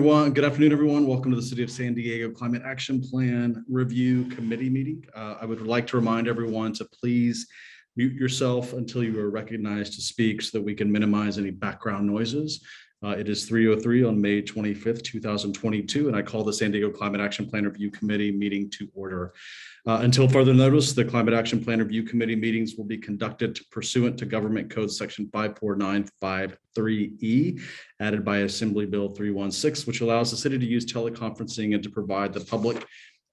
everyone. Good afternoon, everyone. Welcome to the City of San Diego Climate Action Plan Review Committee meeting. I would like to remind everyone to please mute yourself until you are recognized to speak so that we can minimize any background noises. It is 3:03 on May 25th, 2022, and I call the San Diego Climate Action Plan Review Committee meeting to order. Until further notice, the Climate Action Plan Review Committee meetings will be conducted pursuant to Government Code Section 54953E, added by Assembly Bill 316, which allows the city to use teleconferencing and to provide the public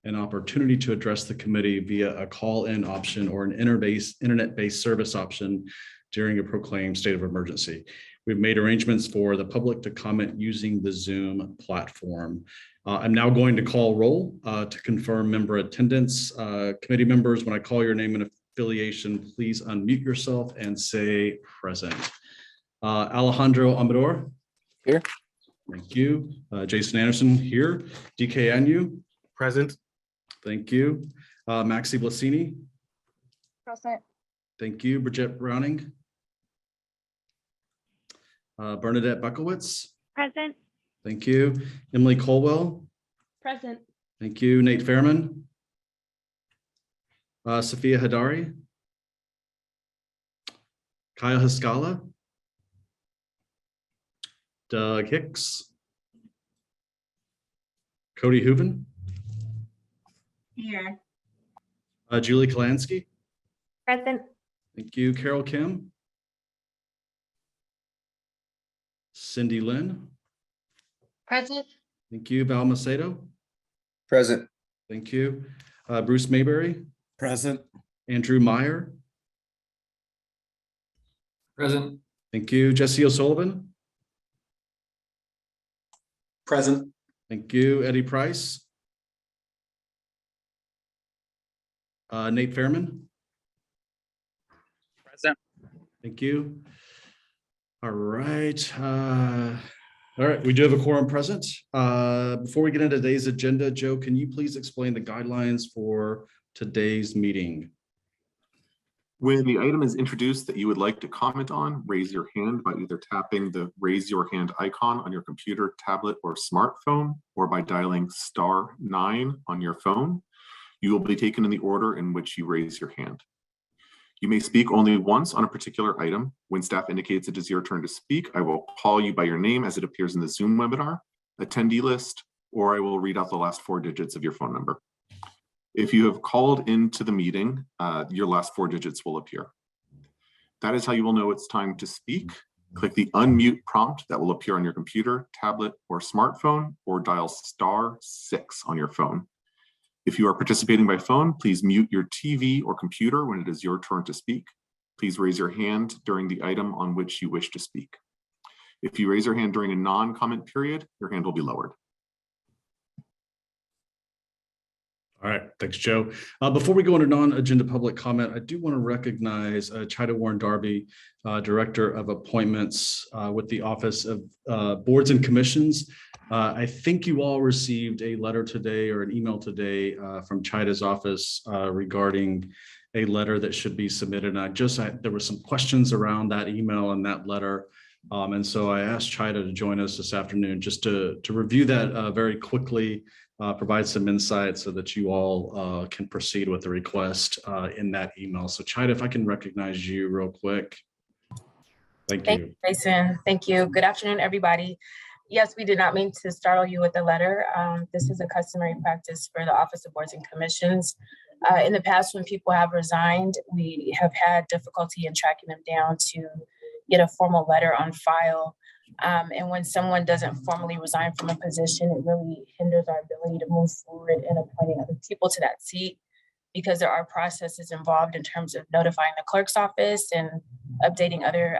an opportunity to address the committee via a call-in option or an internet-based service option during a proclaimed state of emergency. We've made arrangements for the public to comment using the Zoom platform. I'm now going to call roll to confirm member attendance. Committee members, when I call your name and affiliation, please unmute yourself and say present. Alejandro Amador. Here. Thank you. Jason Anderson here. DK Anu. Present. Thank you. Maxi Blasini. Present. Thank you. Bridget Browning. Bernadette Buckowitz. Present. Thank you. Emily Colwell. Present. Thank you. Nate Fairman. Sophia Hadari. Kyle Haskala. Doug Hicks. Cody Hooven. Here. Julie Kalansky. Present. Thank you. Carol Kim. Cindy Lynn. Present. Thank you. Val Macedo. Present. Thank you. Bruce Mayberry. Present. Andrew Meyer. Present. Thank you. Jesse O'Sullivan. Present. Thank you. Eddie Price. Nate Fairman. Present. Thank you. All right. We do have a quorum present. Before we get into today's agenda, Joe, can you please explain the guidelines for today's meeting? When the item is introduced that you would like to comment on, raise your hand by either tapping the raise your hand icon on your computer, tablet, or smartphone, or by dialing *9 on your phone. You will be taken in the order in which you raise your hand. You may speak only once on a particular item. When staff indicates it is your turn to speak, I will call you by your name as it appears in the Zoom webinar, attendee list, or I will read out the last 4 digits of your phone number. If you have called into the meeting, your last 4 digits will appear. That is how you will know it's time to speak. Click the unmute prompt that will appear on your computer, tablet, or smartphone, or dial *6 on your phone. If you are participating by phone, please mute your TV or computer when it is your turn to speak. Please raise your hand during the item on which you wish to speak. If you raise your hand during a non-comment period, your hand will be lowered. All right, thanks, Joe. Before we go into non-agenda public comment, I do want to recognize Chida Warren Darby, Director of Appointments with the Office of Boards and Commissions. I think you all received a letter today or an email today from Chida's office regarding a letter that should be submitted. And there were some questions around that email and that letter. And so I asked Chida to join us this afternoon just to review that very quickly, provide some insight so that you all can proceed with the request in that email. So Chida, if I can recognize you real quick. Thank you. Jason. Thank you. Good afternoon, everybody. Yes, we did not mean to startle you with a letter. This is a customary practice for the Office of Boards and Commissions. In the past, when people have resigned, we have had difficulty in tracking them down to get a formal letter on file. And when someone doesn't formally resign from a position, it really hinders our ability to move forward and appointing other people to that seat, because there are processes involved in terms of notifying the clerk's office and updating other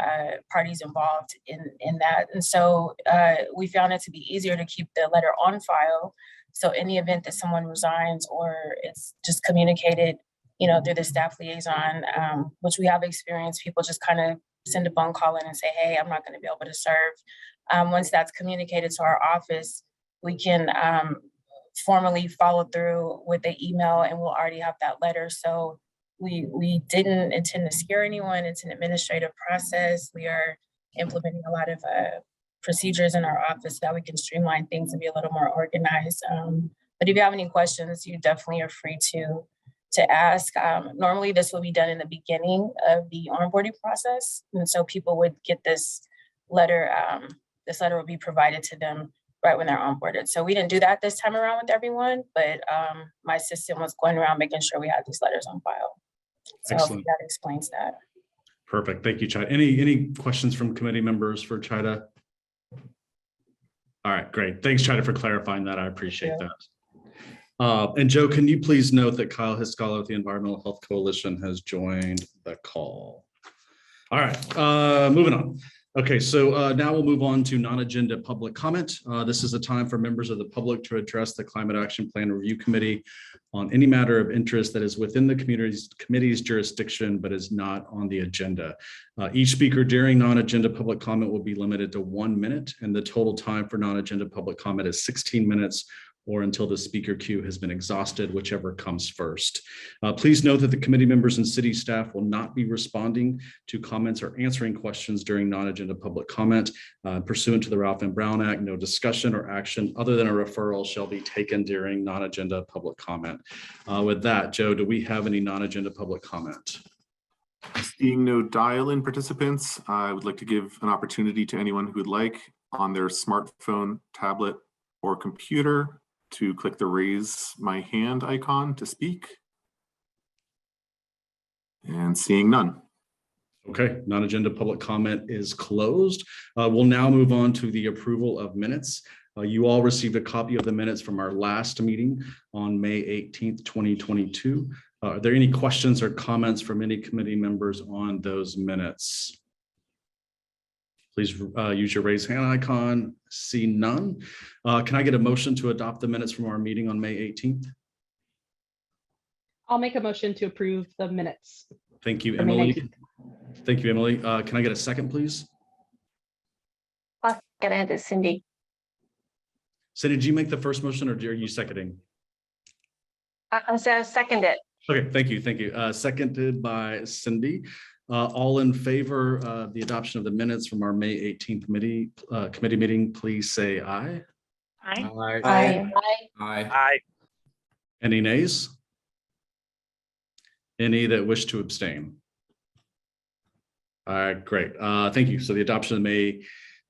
parties involved in that. And so we found it to be easier to keep the letter on file. So in the event that someone resigns or it's just communicated, through the staff liaison, which we have experienced, people just kind of send a phone call in and say, hey, I'm not going to be able to serve. Once that's communicated to our office, we can formally follow through with the email and we'll already have that letter. So we didn't intend to scare anyone. It's an administrative process. We are implementing a lot of procedures in our office that we can streamline things and be a little more organized. But if you have any questions, you definitely are free to ask. Normally this will be done in the beginning of the onboarding process. And so people would get this letter will be provided to them right when they're onboarded. So we didn't do that this time around with everyone, but my assistant was going around making sure we had these letters on file. So hopefully that explains that. Perfect. Thank you, Chida. Any questions from committee members for Chida? All right, great. Thanks, Chida, for clarifying that. I appreciate that. And Joe, can you please note that Kyle Hiscala with the Environmental Health Coalition has joined the call. All right, moving on. Okay, so now we'll move on to non-agenda public comment. This is a time for members of the public to address the Climate Action Plan Review Committee on any matter of interest that is within the committee's jurisdiction, but is not on the agenda. Each speaker during non-agenda public comment will be limited to 1 minute, and the total time for non-agenda public comment is 16 minutes, or until the speaker queue has been exhausted, whichever comes first. Please note that the committee members and city staff will not be responding to comments or answering questions during non-agenda public comment. Pursuant to the Ralph M. Brown Act, no discussion or action other than a referral shall be taken during non-agenda public comment. With that, Joe, do we have any non-agenda public comment? Seeing no dial-in participants, I would like to give an opportunity to anyone who would like on their smartphone, tablet, or computer to click the raise my hand icon to speak. And seeing none. Okay, non-agenda public comment is closed. We'll now move on to the approval of minutes. You all received a copy of the minutes from our last meeting on May 18th, 2022. Are there any questions or comments from any committee members on those minutes? Please use your raise hand icon. See none. Can I get a motion to adopt the minutes from our meeting on May 18th? I'll make a motion to approve the minutes. Thank you, For May Emily. 19th. Thank you, Emily. Can I get a second, please? I'll second it, Cindy. Cindy, did you make the first motion or are you seconding? I'll second it. Okay, thank you. Thank you. Seconded by Cindy. All in favor of the adoption of the minutes from our May 18th committee meeting, please say aye. Aye. Aye. Aye. Any nays? Any that wish to abstain? All right, great. Thank you. So the adoption of May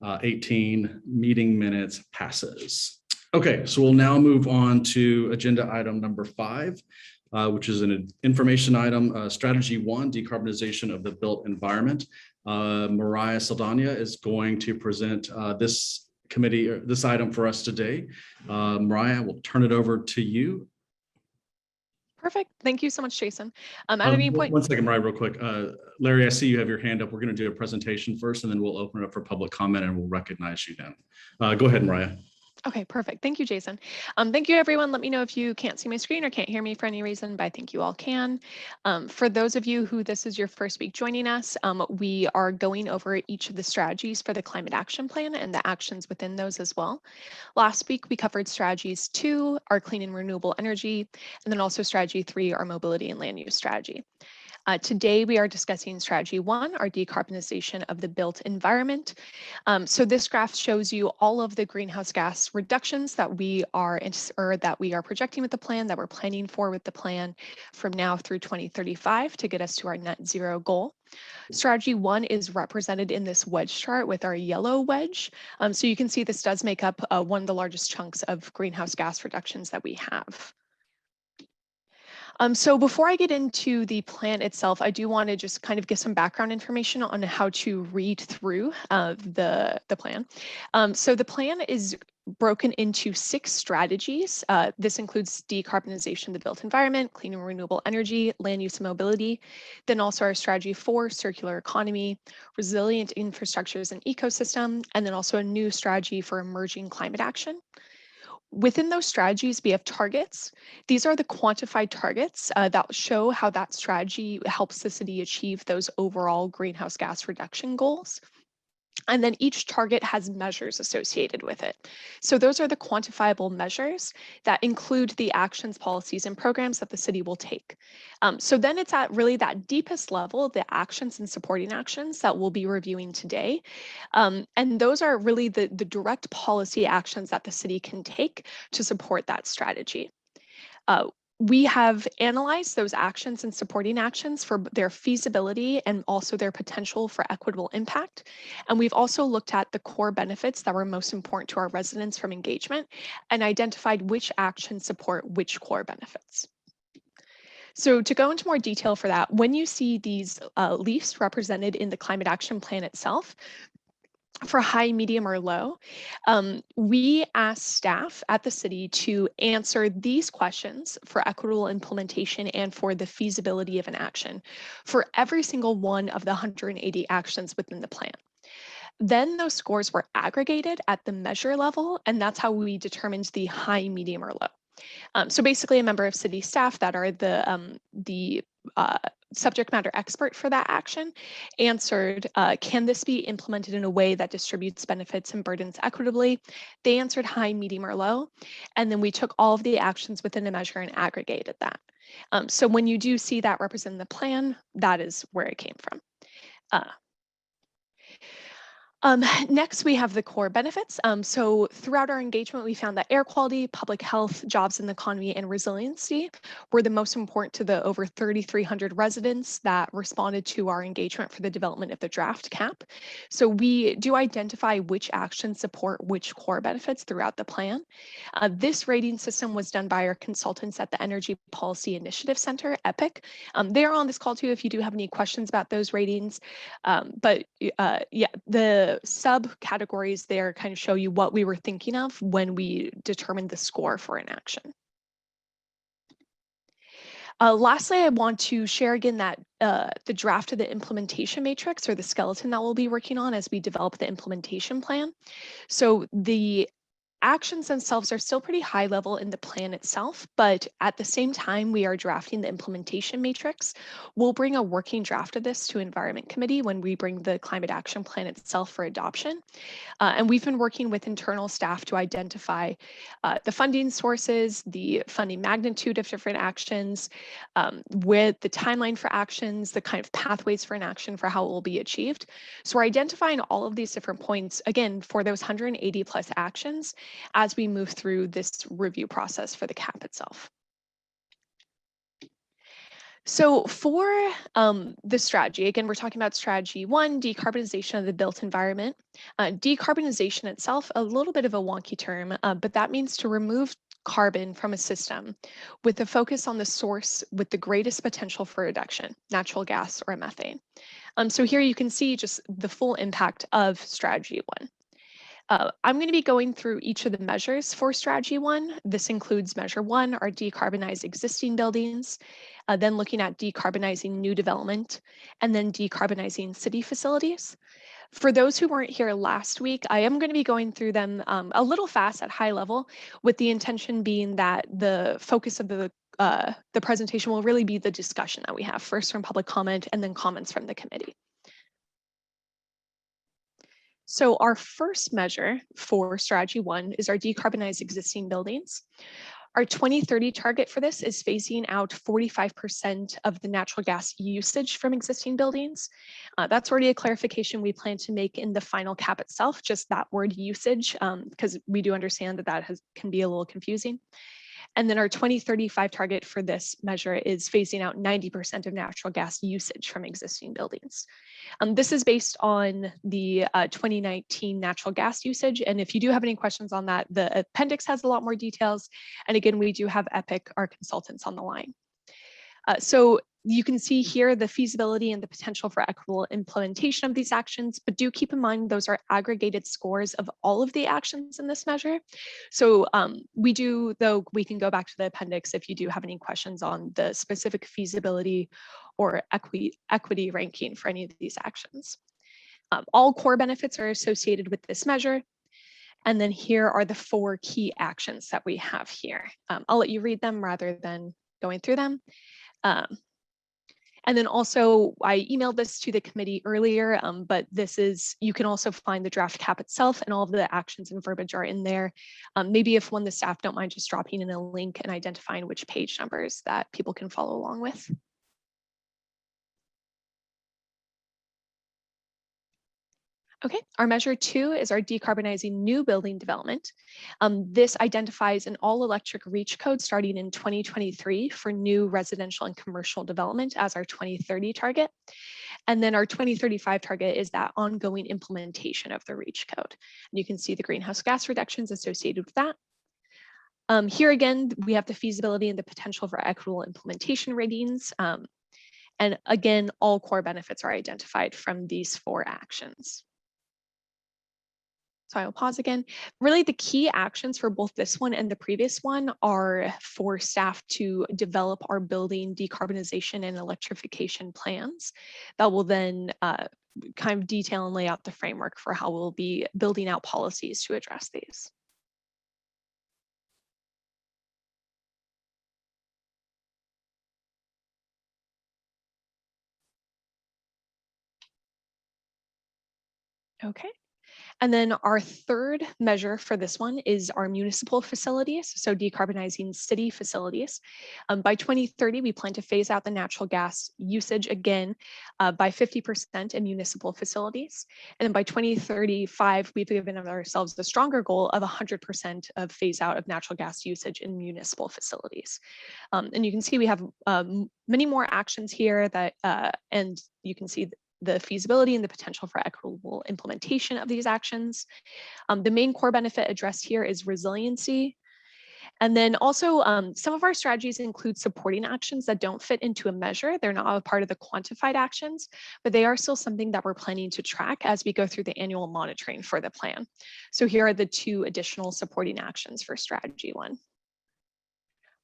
18 meeting minutes passes. Okay, so we'll now move on to agenda item number 5. Which is an information item, strategy 1, decarbonization of the built environment. Mariah Saldana is going to present this item for us today. Mariah, we'll turn it over to you. Perfect. Thank you so much, Jason. At any point. One second, Mariah, real quick. Larry, I see you have your hand up. We're going to do a presentation first, and then we'll open it up for public comment, and we'll recognize you then. Go ahead, Mariah. Okay, perfect. Thank you, Jason. Thank you, everyone. Let me know if you can't see my screen or can't hear me for any reason, but I think you all can. For those of you who this is your first week joining us, we are going over each of the strategies for the Climate Action Plan and the actions within those as well. Last week, we covered strategies 2, our clean and renewable energy, and then also strategy 3, our mobility and land use strategy. Today, we are discussing strategy 1, our decarbonization of the built environment. So this graph shows you all of the greenhouse gas reductions that we are projecting with the plan, that we're planning for with the plan from now through 2035 to get us to our net zero goal. Strategy 1 is represented in this wedge chart with our yellow wedge. So you can see this does make up one of the largest chunks of greenhouse gas reductions that we have. So before I get into the plan itself, I do want to just kind of give some background information on how to read through the plan. So the plan is broken into 6 strategies. This includes decarbonization of the built environment, clean and renewable energy, land use and mobility, then also our strategy 4, circular economy, resilient infrastructures and ecosystem, and then also a new strategy for emerging climate action. Within those strategies, we have targets. These are the quantified targets that show how that strategy helps the city achieve those overall greenhouse gas reduction goals. And then each target has measures associated with it. So those are the quantifiable measures that include the actions, policies, and programs that the city will take. So then it's at really that deepest level, the actions and supporting actions that we'll be reviewing today. And those are really the direct policy actions that the city can take to support that strategy. We have analyzed those actions and supporting actions for their feasibility and also their potential for equitable impact. And we've also looked at the core benefits that were most important to our residents from engagement and identified which actions support which core benefits. So to go into more detail for that, when you see these leafs represented in the climate action plan itself, for high, medium, or low, we asked staff at the city to answer these questions for equitable implementation and for the feasibility of an action for every single one of the 180 actions within the plan. Then those scores were aggregated at the measure level, and that's how we determined the high, medium, or low. So basically a member of city staff that are the subject matter expert for that action answered, can this be implemented in a way that distributes benefits and burdens equitably? They answered high, medium, or low. And then we took all of the actions within a measure and aggregated that. So when you do see that represent the plan, that is where it came from. Next, we have the core benefits. So throughout our engagement, we found that air quality, public health, jobs in the economy, and resiliency were the most important to the over 3,300 residents that responded to our engagement for the development of the draft cap. So we do identify which actions support which core benefits throughout the plan. This rating system was done by our consultants at the Energy Policy Initiative Center, EPIC. They are on this call too if you do have any questions about those ratings. Yeah, the subcategories there kind of show you what we were thinking of when we determined the score for an action. Lastly, I want to share again that the draft of the implementation matrix, or the skeleton that we'll be working on as we develop the implementation plan. So the actions themselves are still pretty high level in the plan itself, but at the same time, we are drafting the implementation matrix. We'll bring a working draft of this to Environment Committee when we bring the climate action plan itself for adoption. And we've been working with internal staff to identify the funding sources, the funding magnitude of different actions, with the timeline for actions, the kind of pathways for an action for how it will be achieved. So we're identifying all of these different points, again, for those 180 plus actions as we move through this review process for the CAP itself. So for the strategy, again, we're talking about strategy 1, decarbonization of the built environment. Decarbonization itself, a little bit of a wonky term, but that means to remove carbon from a system with a focus on the source with the greatest potential for reduction, natural gas or methane. So here you can see just the full impact of strategy 1. I'm going to be going through each of the measures for strategy 1. This includes measure 1, our decarbonize existing buildings, then looking at decarbonizing new development, and then decarbonizing city facilities. For those who weren't here last week, I am going to be going through them a little fast at high level, with the intention being that the focus of the presentation will really be the discussion that we have, first from public comment and then comments from the committee. So our first measure for strategy 1 is our decarbonize existing buildings. Our 2030 target for this is phasing out 45% of the natural gas usage from existing buildings. That's already a clarification we plan to make in the final cap itself, just that word usage, because we do understand that that can be a little confusing. And then our 2035 target for this measure is phasing out 90% of natural gas usage from existing buildings. This is based on the 2019 natural gas usage. And if you do have any questions on that, the appendix has a lot more details. And again, we do have EPIC, our consultants, on the line. So you can see here the feasibility and the potential for equitable implementation of these actions, but do keep in mind those are aggregated scores of all of the actions in this measure. So we can go back to the appendix if you do have any questions on the specific feasibility or equity ranking for any of these actions. All core benefits are associated with this measure. And then here are the 4 key actions that we have here. I'll let you read them rather than going through them. And then also I emailed this to the committee earlier, but you can also find the draft cap itself and all of the actions and verbiage are in there. Maybe if the staff don't mind just dropping in a link and identifying which page numbers that people can follow along with. Okay, our measure 2 is our decarbonizing new building development. This identifies an all-electric reach code starting in 2023 for new residential and commercial development as our 2030 target. And then our 2035 target is that ongoing implementation of the reach code. And you can see the greenhouse gas reductions associated with that. Here again, we have the feasibility and the potential for equitable implementation ratings. And again, all core benefits are identified from these 4 actions. So I will pause again. Really, the key actions for both this one and the previous one are for staff to develop our building decarbonization and electrification plans that will then kind of detail and lay out the framework for how we'll be building out policies to address these. Okay. And then our third measure for this one is our municipal facilities, so decarbonizing city facilities. By 2030, we plan to phase out the natural gas usage again by 50% in municipal facilities. And then by 2035, we've given ourselves the stronger goal of 100% of phase out of natural gas usage in municipal facilities. And you can see we have many more actions here that, and you can see the feasibility and the potential for equitable implementation of these actions. The main core benefit addressed here is resiliency. And then also some of our strategies include supporting actions that don't fit into a measure. They're not a part of the quantified actions, but they are still something that we're planning to track as we go through the annual monitoring for the plan. So here are the 2 additional supporting actions for strategy 1.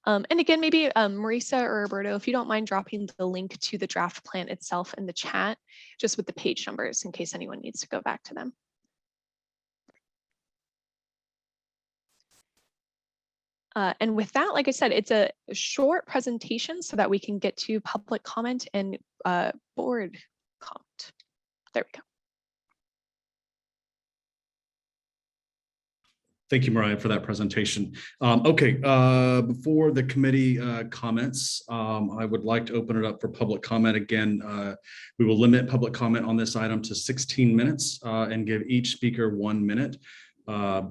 And again, maybe Marisa or Roberto, if you don't mind dropping the link to the draft plan itself in the chat, just with the page numbers in case anyone needs to go back to them. And with that, like I said, it's a short presentation so that we can get to public comment and board comment. There we go. Thank you, Mariah, for that presentation. Okay, before the committee comments, I would like to open it up for public comment. Again, we will limit public comment on this item to 16 minutes and give each speaker 1 minute.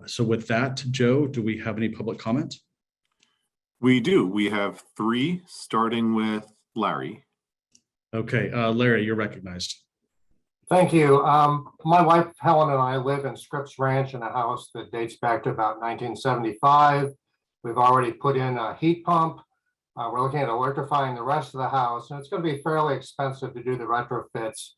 So with that, Joe, do we have any public comment? We do. We have 3, starting with Larry. Okay, Larry, you're recognized. Thank you. My wife, Helen, and I live in Scripps Ranch in a house that dates back to about 1975. We've already put in a heat pump. We're looking at electrifying the rest of the house, and it's going to be fairly expensive to do the retrofits.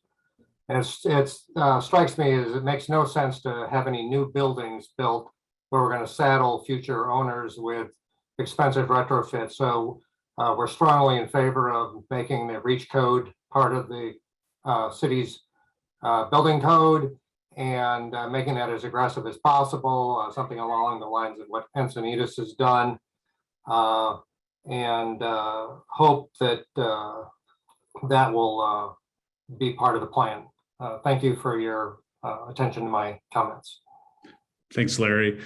And it strikes me as it makes no sense to have any new buildings built where we're going to saddle future owners with expensive retrofits. So we're strongly in favor of making the REACH code part of the city's building code and making that as aggressive as possible, something along the lines of what Encinitas has done, and hope that that will be part of the plan. Thank you for your attention to my comments. Thanks, Larry.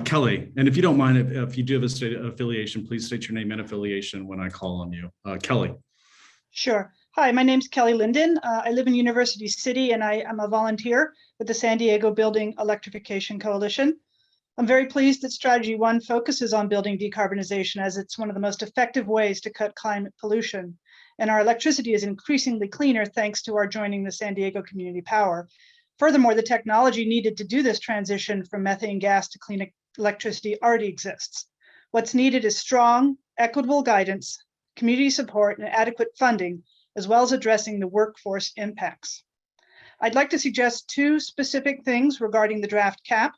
Kelly, and if you don't mind, if you do have a state affiliation, please state your name and affiliation when I call on you. Kelly. Sure. Hi, my name's Kelly Linden. I live in University City and I am a volunteer with the San Diego Building Electrification Coalition. I'm very pleased that Strategy 1 focuses on building decarbonization as it's one of the most effective ways to cut climate pollution. And our electricity is increasingly cleaner thanks to our joining the San Diego Community Power. Furthermore, the technology needed to do this transition from methane gas to clean electricity already exists. What's needed is strong, equitable guidance, community support, and adequate funding, as well as addressing the workforce impacts. I'd like to suggest 2 specific things regarding the draft cap.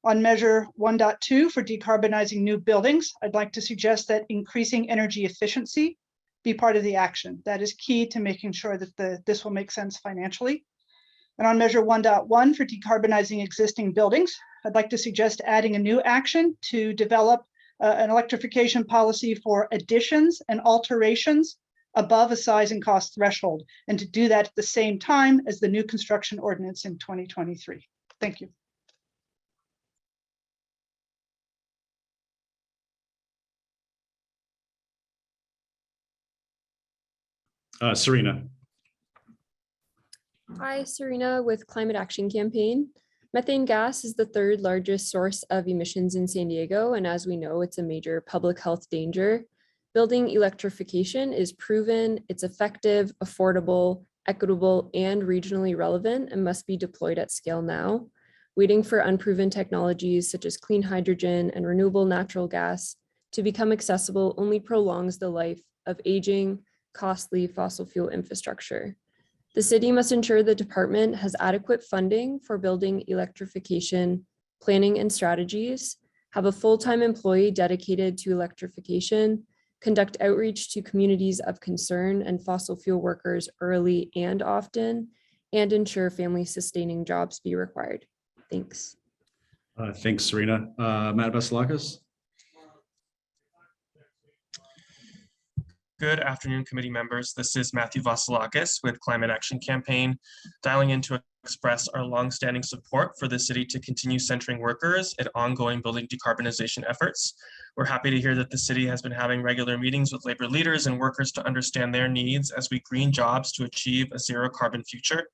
On measure 1.2 for decarbonizing new buildings, I'd like to suggest that increasing energy efficiency be part of the action. That is key to making sure that this will make sense financially. And on measure 1.1 for decarbonizing existing buildings, I'd like to suggest adding a new action to develop an electrification policy for additions and alterations above a size and cost threshold, and to do that at the same time as the new construction ordinance in 2023. Thank you. Serena. Hi, Serena with Climate Action Campaign. Methane gas is the third largest source of emissions in San Diego, and as we know, it's a major public health danger. Building electrification is proven, it's effective, affordable, equitable, and regionally relevant, and must be deployed at scale now. Waiting for unproven technologies such as clean hydrogen and renewable natural gas to become accessible only prolongs the life of aging, costly fossil fuel infrastructure. The city must ensure the department has adequate funding for building electrification, planning and strategies, have a full-time employee dedicated to electrification, conduct outreach to communities of concern and fossil fuel workers early and often, and ensure family-sustaining jobs be required. Thanks. Thanks, Serena. Matt Vasilakis. Good afternoon, committee members. This is Matthew Vasilakis with Climate Action Campaign, dialing in to express our longstanding support for the city to continue centering workers in ongoing building decarbonization efforts. We're happy to hear that the city has been having regular meetings with labor leaders and workers to understand their needs as we green jobs to achieve a zero carbon future.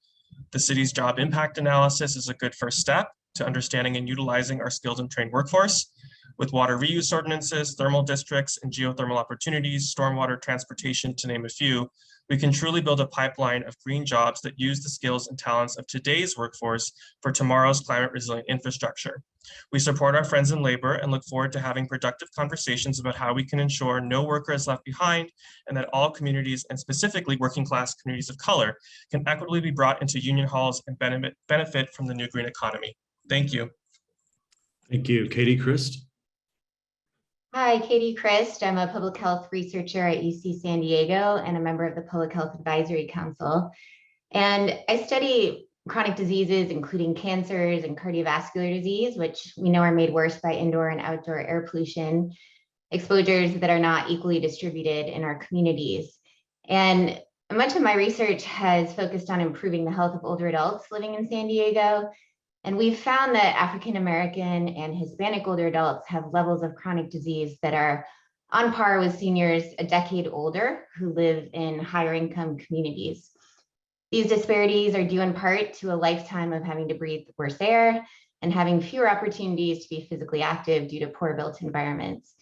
The city's job impact analysis is a good first step to understanding and utilizing our skilled and trained workforce. With water reuse ordinances, thermal districts, and geothermal opportunities, stormwater transportation, to name a few, we can truly build a pipeline of green jobs that use the skills and talents of today's workforce for tomorrow's climate resilient infrastructure. We support our friends in labor and look forward to having productive conversations about how we can ensure no worker is left behind and that all communities, and specifically working class communities of color, can equitably be brought into union halls and benefit from the new green economy. Thank you. Thank you. Katie Christ. Hi, Katie Christ. I'm a public health researcher at UC San Diego and a member of the Public Health Advisory Council. And I study chronic diseases, including cancers and cardiovascular disease, which we know are made worse by indoor and outdoor air pollution exposures that are not equally distributed in our communities. And much of my research has focused on improving the health of older adults living in San Diego. And we've found that African-American and Hispanic older adults have levels of chronic disease that are on par with seniors a decade older who live in higher income communities. These disparities are due in part to a lifetime of having to breathe worse air and having fewer opportunities to be physically active due to poor built environments.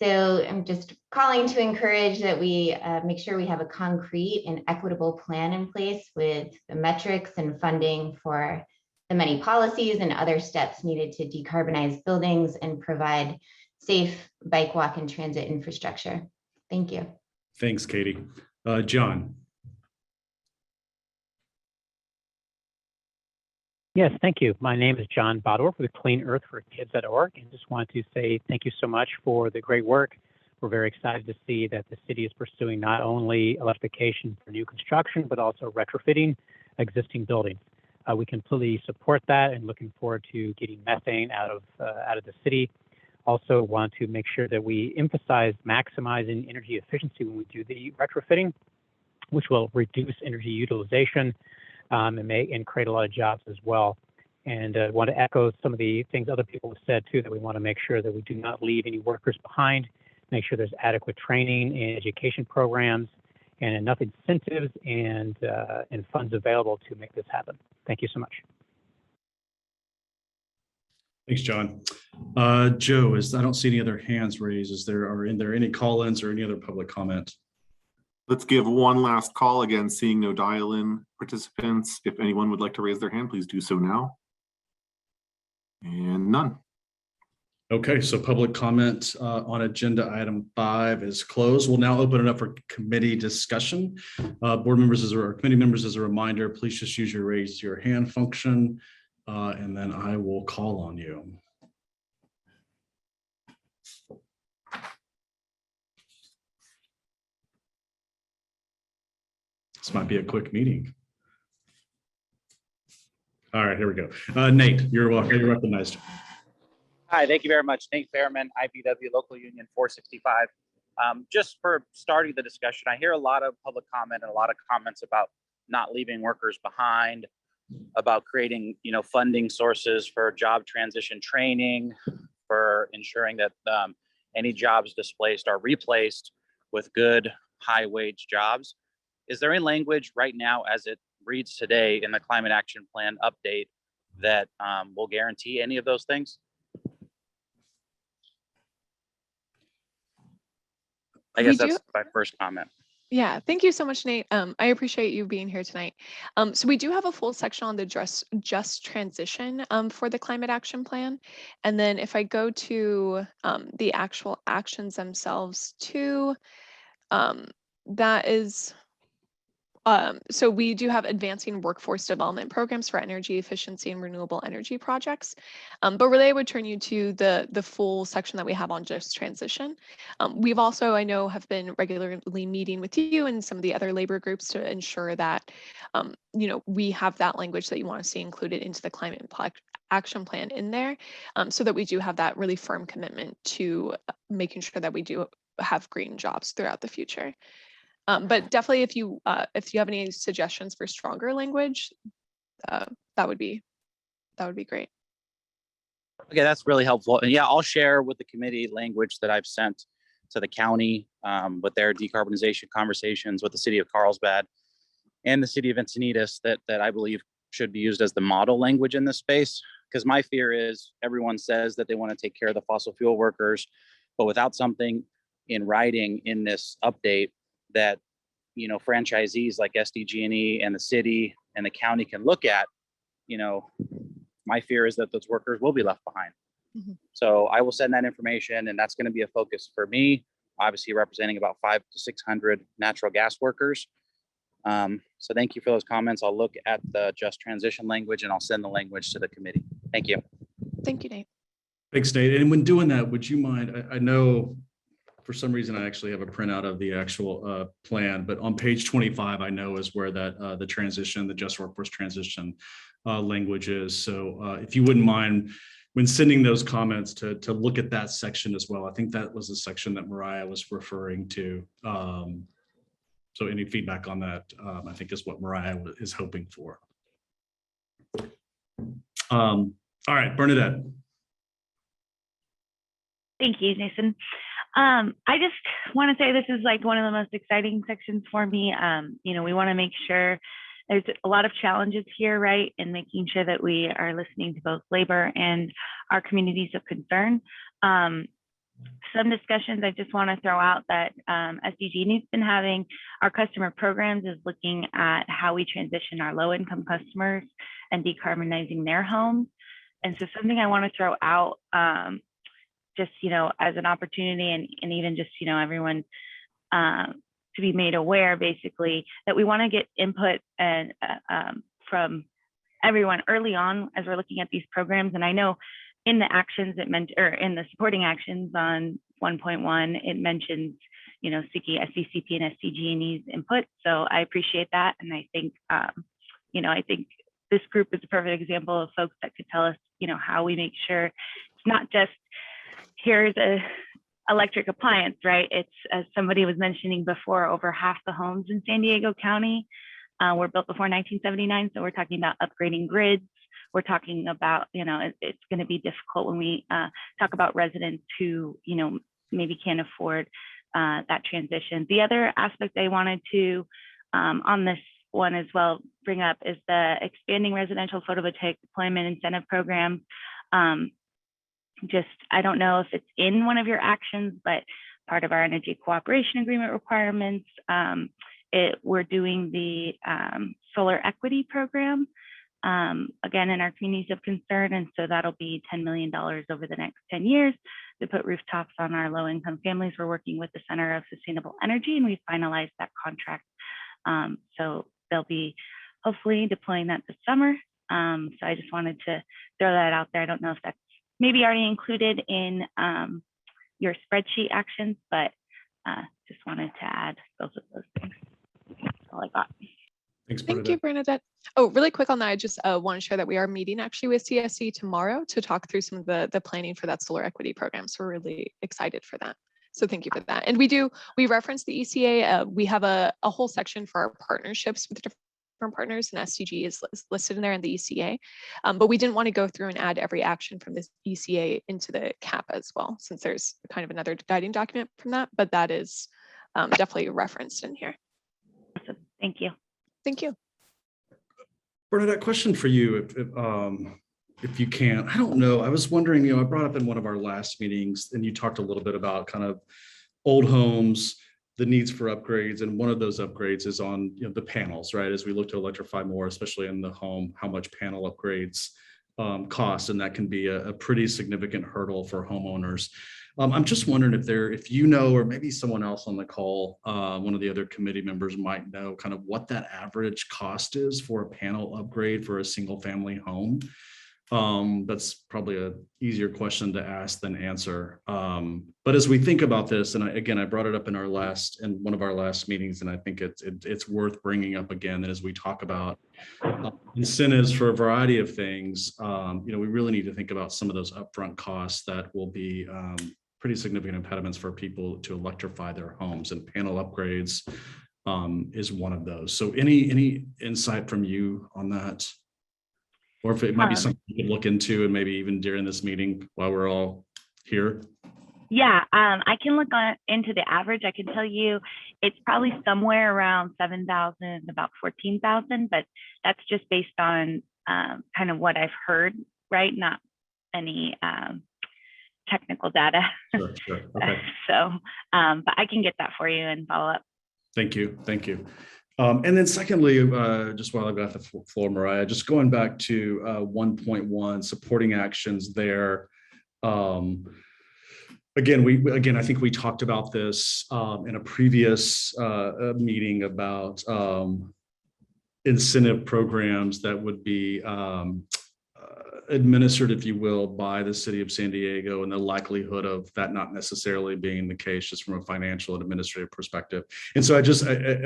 So I'm just calling to encourage that we make sure we have a concrete and equitable plan in place with the metrics and funding for the many policies and other steps needed to decarbonize buildings and provide safe bike, walk, and transit infrastructure. Thank you. Thanks, Katie. John. Yes, thank you. My name is John Bodorf with CleanEarthForKids.org, and just wanted to say thank you so much for the great work. We're very excited to see that the city is pursuing not only electrification for new construction, but also retrofitting existing buildings. We completely support that and looking forward to getting methane out of the city. Also want to make sure that we emphasize maximizing energy efficiency when we do the retrofitting, which will reduce energy utilization and create a lot of jobs as well. And want to echo some of the things other people have said too, that we want to make sure that we do not leave any workers behind, make sure there's adequate training and education programs and enough incentives and funds available to make this happen. Thank you so much. Thanks, John. Joe, I don't see any other hands raised. Are there any call-ins or any other public comment? Let's give one last call. Again, seeing no dial-in participants. If anyone would like to raise their hand, please do so now. And none. Okay, so public comment on agenda item 5 is closed. We'll now open it up for committee discussion. Board members or committee members, as a reminder, please just use your raise your hand function, and then I will call on you. This might be a quick meeting. All right, here we go. Nate, you're welcome. You're recognized. Hi, thank you very much. Nate Fairman, IBW Local Union 465. Just for starting the discussion, I hear a lot of public comment and a lot of comments about not leaving workers behind, about creating, funding sources for job transition training, for ensuring that any jobs displaced are replaced with good high wage jobs. Is there any language right now as it reads today in the Climate Action Plan update that will guarantee any of those things? I guess that's my first comment. Yeah, thank you so much, Nate. I appreciate you being here tonight. So we do have a full section on the just transition for the Climate Action Plan. And then if I go to the actual actions themselves too, that is, so we do have advancing workforce development programs for energy efficiency and renewable energy projects. But really I would turn you to the full section that we have on just transition. We've also, I know, have been regularly meeting with you and some of the other labor groups to ensure that, we have that language that you want to see included into the Climate Action Plan in there, so that we do have that really firm commitment to making sure that we do have green jobs throughout the future. But definitely, if you have any suggestions for stronger language, that would be great. Okay, that's really helpful. And yeah, I'll share with the committee language that I've sent to the county with their decarbonization conversations with the city of Carlsbad and the city of Encinitas that I believe should be used as the model language in this space. Because my fear is everyone says that they want to take care of the fossil fuel workers, but without something in writing in this update that franchisees like SDG&E and the city and the county can look at, my fear is that those workers will be left behind. Mm-hmm. So I will send that information, and that's going to be a focus for me, obviously representing about 500 to 600 natural gas workers. So thank you for those comments. I'll look at the just transition language and I'll send the language to the committee. Thank you. Thank you, Nate. Thanks, Nate. And when doing that, would you mind, I know for some reason I actually have a printout of the actual plan, but on page 25, I know is where that the transition, the just workforce transition language is. So if you wouldn't mind, when sending those comments to look at that section as well. I think that was the section that Mariah was referring to. So any feedback on that, I think is what Mariah is hoping for. All right, Bernadette. Thank you, Nathan. I just want to say this is like one of the most exciting sections for me. We want to make sure there's a lot of challenges here, right? And making sure that we are listening to both labor and our communities of concern. Some discussions I just want to throw out that SDG has been having. Our customer programs is looking at how we transition our low income customers and decarbonizing their homes. And so something I want to throw out just, as an opportunity and even just, everyone to be made aware, basically, that we want to get input and from everyone early on as we're looking at these programs. And I know in the actions it meant, or in the supporting actions on 1.1, it mentions, seeking SDCP and SDG&E's input. So I appreciate that. And I think, I think this group is a perfect example of folks that could tell us, how we make sure it's not just here's a electric appliance, right? It's, as somebody was mentioning before, over half the homes in San Diego County were built before 1979. So we're talking about upgrading grids. We're talking about, it's going to be difficult when we talk about residents who, maybe can't afford that transition. The other aspect I wanted to, on this one as well, bring up is the expanding residential photovoltaic deployment incentive program. I don't know if it's in one of your actions, but part of our energy cooperation agreement requirements, we're doing the solar equity program, again, in our communities of concern. And so that'll be $10 million over the next 10 years to put rooftops on our low income families. We're working with the Center of Sustainable Energy and we've finalized that contract. So they'll be hopefully deploying that this summer. So I just wanted to throw that out there. I don't know if that's maybe already included in your spreadsheet actions, but just wanted to add both of those things. That's all I got. Thanks, Thank you, Bernadette. Oh, really quick on that, I just want to share that we are meeting actually with CSC tomorrow to talk through some of the planning for that solar equity program. So we're really excited for that. So thank you for that. And we reference the ECA. We have a whole section for our partnerships with different partners, and SDG is listed in there in the ECA. But we didn't want to go through and add every action from this ECA into the CAP as well, since there's kind of another guiding document from that, but that is definitely referenced in here. Awesome. Thank you. Thank you. Bernadette, question for you, if you can. I don't know. I was wondering, I brought up in one of our last meetings, and you talked a little bit about kind of old homes, the needs for upgrades, and one of those upgrades is on the panels, right? As we look to electrify more, especially in the home, how much panel upgrades cost, and that can be a pretty significant hurdle for homeowners. I'm just wondering if you know, or maybe someone else on the call, one of the other committee members might know kind of what that average cost is for a panel upgrade for a single family home. That's probably an easier question to ask than answer. But as we think about this, and I brought it up in one of our last meetings, and I think it's worth bringing up again. And as we talk about incentives for a variety of things, we really need to think about some of those upfront costs that will be pretty significant impediments for people to electrify their homes, and panel upgrades is one of those. So any insight from you on that? Or if it might be something you could look into, and maybe even during this meeting while we're all here. Yeah, I can look into the average. I can tell you it's probably somewhere around 7,000, about 14,000, but that's just based on kind of what I've heard, right? Not any technical data. Sure. Okay. So, but I can get that for you and follow up. Thank you. And then secondly, just while I've got the floor, Mariah, just going back to 1.1, supporting actions there. Again, I think we talked about this in a previous meeting about incentive programs that would be administered, if you will, by the city of San Diego, and the likelihood of that not necessarily being the case just from a financial and administrative perspective. And so I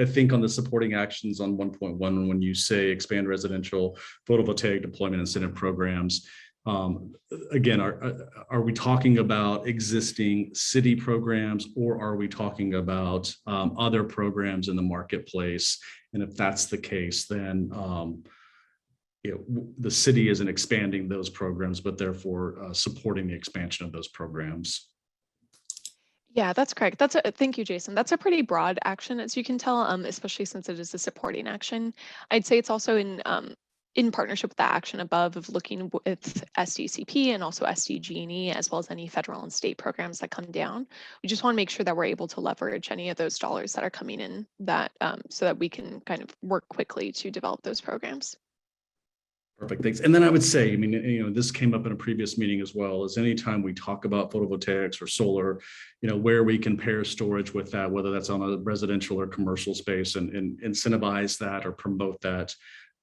think on the supporting actions on 1.1, when you say expand residential photovoltaic deployment incentive programs, again, are we talking about existing city programs, or are we talking about other programs in the marketplace? And if that's the case, then the city isn't expanding those programs, but therefore supporting the expansion of those programs. Yeah, that's correct. Thank you, Jason. That's a pretty broad action, as you can tell, especially since it is a supporting action. I'd say it's also in partnership with the action above of looking with SDCP and also SDG&E, as well as any federal and state programs that come down. We just want to make sure that we're able to leverage any of those dollars that are coming in, that so that we can kind of work quickly to develop those programs. Perfect, thanks. And then I would say, this came up in a previous meeting as well, is anytime we talk about photovoltaics or solar, where we can pair storage with that, whether that's on a residential or commercial space, and incentivize that or promote that.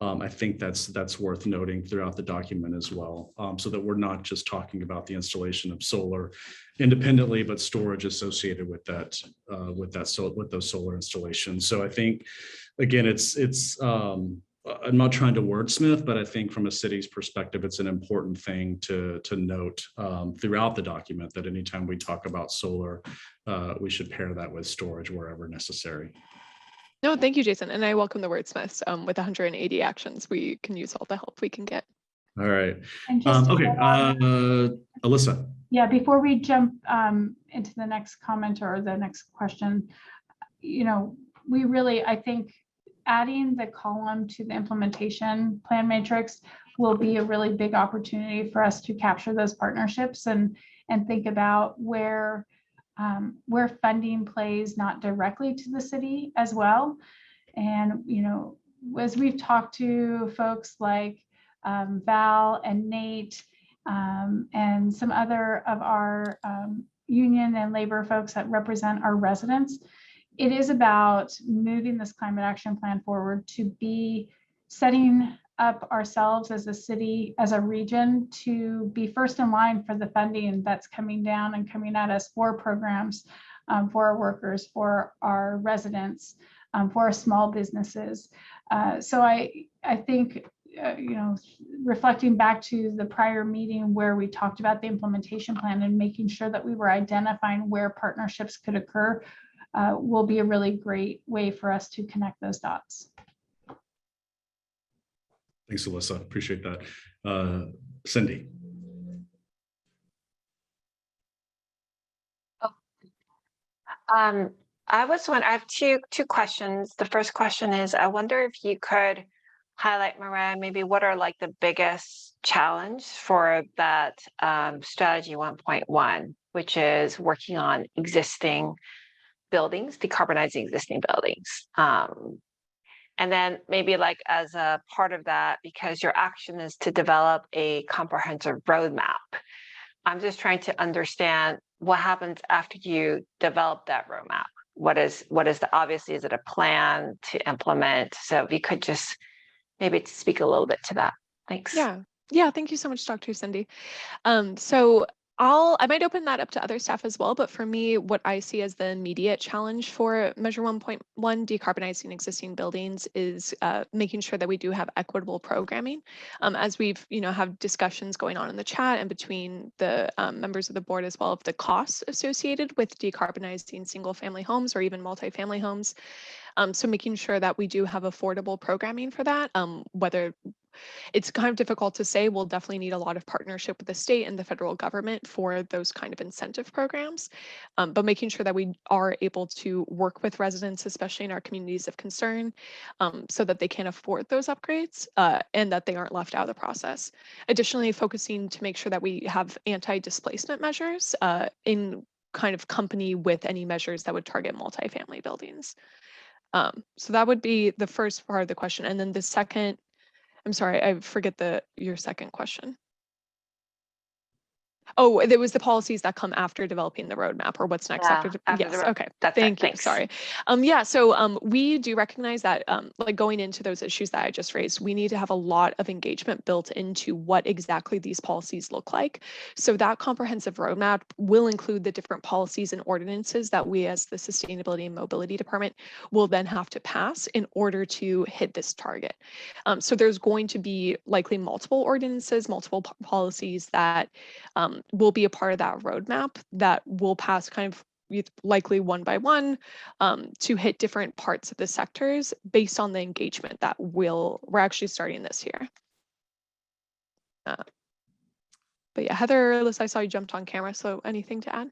I think that's worth noting throughout the document as well, so that we're not just talking about the installation of solar independently, but storage associated with that, with those solar installations. So I think, again, it's I'm not trying to wordsmith, but I think from a city's perspective, it's an important thing to note throughout the document, that anytime we talk about solar, we should pair that with storage wherever necessary. No, thank you, Jason. And I welcome the wordsmiths. With 180 actions, we can use all the help we can get. All right. And just Okay, Alyssa. Yeah, before we jump into the next comment or the next question, we really, I think, adding the column to the implementation plan matrix will be a really big opportunity for us to capture those partnerships and think about where funding plays not directly to the city as well. And, as we've talked to folks like Val and Nate and some other of our union and labor folks that represent our residents, it is about moving this climate action plan forward to be setting up ourselves as a city, as a region, to be first in line for the funding that's coming down and coming at us for programs, for our workers, for our residents, for our small businesses. So I think, reflecting back to the prior meeting where we talked about the implementation plan and making sure that we were identifying where partnerships could occur will be a really great way for us to connect those dots. Thanks, Alyssa. Appreciate that. Cindy. I have two questions. The first question is, I wonder if you could highlight, Mariah, maybe what are like the biggest challenge for that strategy 1.1, which is working on existing buildings, decarbonizing existing buildings. And then maybe like as a part of that, because your action is to develop a comprehensive roadmap, I'm just trying to understand what happens after you develop that roadmap. What is obviously, is it a plan to implement? So if you could just maybe speak a little bit to that. Thanks. Yeah, thank you so much, Dr. Cindy. So I might open that up to other staff as well, but for me, what I see as the immediate challenge for Measure 1.1, decarbonizing existing buildings, is making sure that we do have equitable programming. As we've, have discussions going on in the chat and between the members of the board as well, of the costs associated with decarbonizing single family homes or even multifamily homes. So making sure that we do have affordable programming for that, whether it's kind of difficult to say. We'll definitely need a lot of partnership with the state and the federal government for those kind of incentive programs, but making sure that we are able to work with residents, especially in our communities of concern, so that they can afford those upgrades and that they aren't left out of the process. Additionally, focusing to make sure that we have anti-displacement measures in kind of company with any measures that would target multifamily buildings. So that would be the first part of the question. And then the second, I'm sorry, I forget your second question. Oh, there was the policies that come after developing the roadmap, or what's next after. Yes. Okay. Thank you. Sorry. So we do recognize that like going into those issues that I just raised, we need to have a lot of engagement built into what exactly these policies look like. So that comprehensive roadmap will include the different policies and ordinances that we as the Sustainability and Mobility Department will then have to pass in order to hit this target. So there's going to be likely multiple ordinances, multiple policies that will be a part of that roadmap that will pass kind of likely one by one to hit different parts of the sectors based on the engagement that we're actually starting this year. But yeah, Heather, Alyssa, I saw you jumped on camera, so anything to add?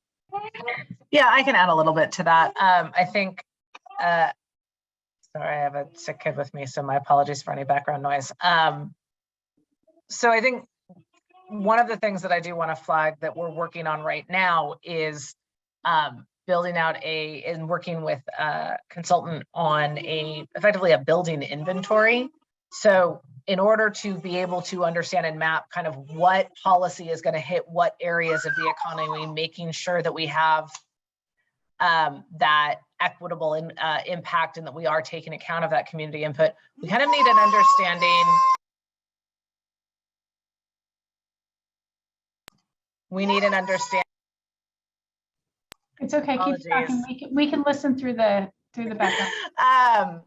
Yeah, I can add a little bit to that. I think, sorry, I have a sick kid with me, so my apologies for any background noise. So I think one of the things that I do want to flag that we're working on right now is building out and working with a consultant on effectively a building inventory. So in order to be able to understand and map kind of what policy is going to hit what areas of the economy, making sure that we have that equitable impact and that we are taking account of that community input, we kind of need an understanding. We need an understanding. It's okay. Keep talking. We can listen through the background.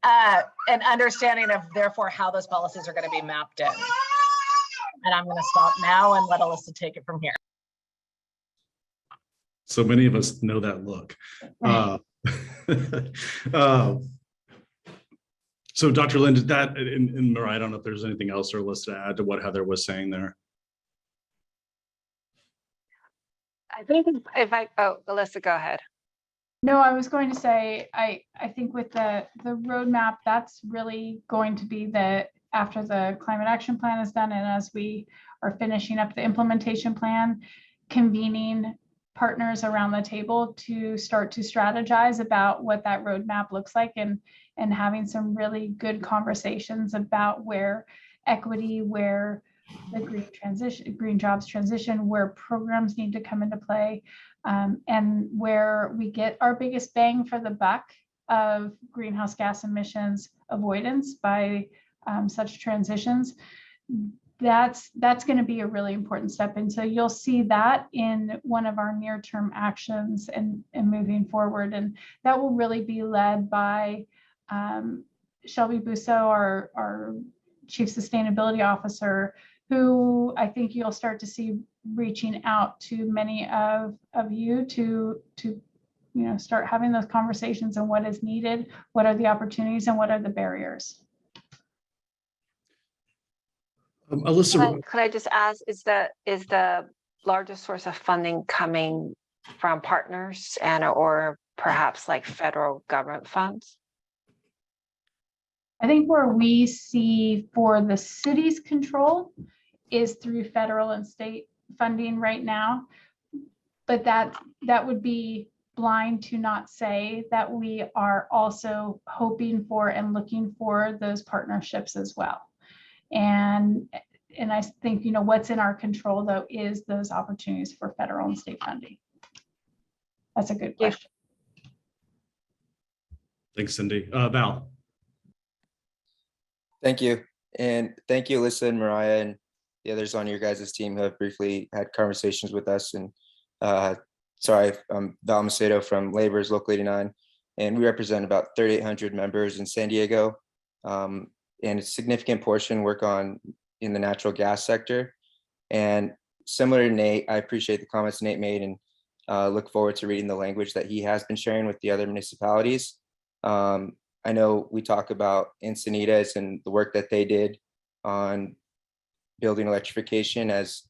An understanding of therefore how those policies are going to be mapped in. And I'm going to stop now and let Alyssa take it from here. So many of us know that look. So Dr. Lynn, did that, and Mariah, I don't know if there's anything else or Alyssa to add to what Heather was saying there. I think Alyssa, go ahead. No, I was going to say, I think with the roadmap, that's really going to be after the climate action plan is done, and as we are finishing up the implementation plan, convening partners around the table to start to strategize about what that roadmap looks like, and having some really good conversations about where equity, where the green jobs transition, where programs need to come into play, and where we get our biggest bang for the buck of greenhouse gas emissions avoidance by such transitions. That's going to be a really important step. And so you'll see that in one of our near-term actions and moving forward. And that will really be led by Shelby Busso, our chief sustainability officer, who I think you'll start to see reaching out to many of you to start having those conversations on what is needed, what are the opportunities, and what are the barriers. Alyssa, Could I just ask, is the largest source of funding coming from partners or perhaps like federal government funds? I think where we see for the city's control is through federal and state funding right now, but that would be blind to not say that we are also hoping for and looking for those partnerships as well. And I think, what's in our control though is those opportunities for federal and state funding. That's a good question. thanks, Cindy. Val. Thank you. And thank you, Alyssa and Mariah and the others on your guys' team who have briefly had conversations with us. And sorry, I'm Val Macedo from Labor's Local 89, and we represent about 3,800 members in San Diego. And a significant portion work in the natural gas sector. And similar to Nate, I appreciate the comments Nate made and look forward to reading the language that he has been sharing with the other municipalities. I know we talk about Encinitas and the work that they did on building electrification as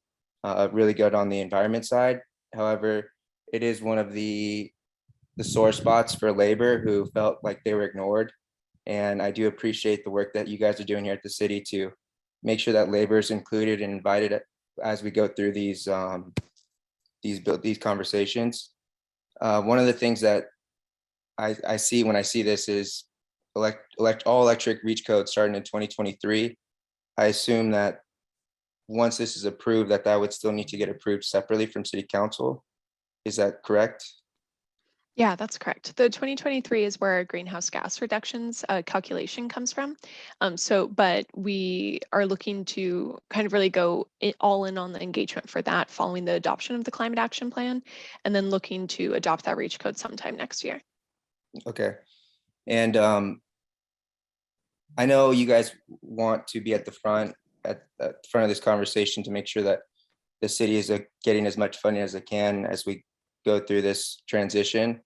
really good on the environment side. However, it is one of the sore spots for labor who felt like they were ignored. And I do appreciate the work that you guys are doing here at the city to make sure that labor is included and invited as we go through these conversations. One of the things that I see when I see this is all electric reach code starting in 2023. I assume that once this is approved, that would still need to get approved separately from city council. Is that correct? Yeah, that's correct. The 2023 is where our greenhouse gas reductions calculation comes from. But we are looking to kind of really go all in on the engagement for that following the adoption of the climate action plan, and then looking to adopt that reach code sometime next year. Okay. And I know you guys want to be at the front of this conversation to make sure that the city is getting as much funding as it can as we go through this transition.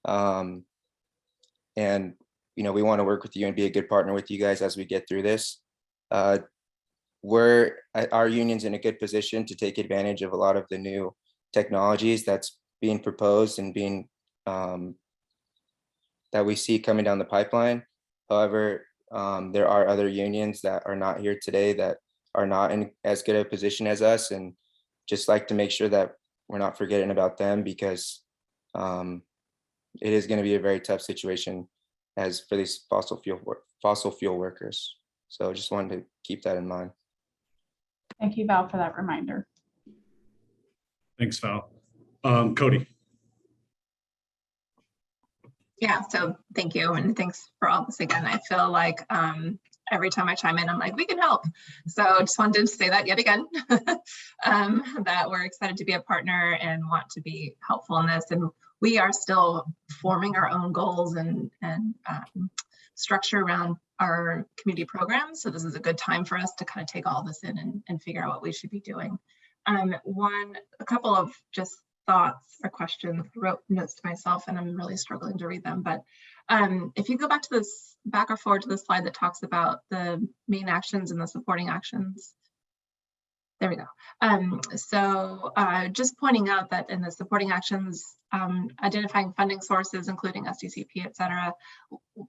And we want to work with you and be a good partner with you guys as we get through this. Our union's in a good position to take advantage of a lot of the new technologies that's being proposed and being that we see coming down the pipeline. However, there are other unions that are not here today that are not in as good a position as us, and just like to make sure that we're not forgetting about them, because it is going to be a very tough situation as for these fossil fuel workers. So just wanted to keep that in mind. Thank you, Val, for that reminder. Thanks, Val. Cody. Yeah, so thank you, and thanks for all this again. I feel like every time I chime in, I'm like, we can help. So just wanted to say that yet again, that we're excited to be a partner and want to be helpful in this. And we are still forming our own goals and structure around our community programs. So this is a good time for us to kind of take all this in and figure out what we should be doing. A couple of just thoughts or questions. I wrote notes to myself and I'm really struggling to read them, but if you go back or forward to the slide that talks about the main actions and the supporting actions. There we go. So just pointing out that in the supporting actions, identifying funding sources, including SDCP, et cetera,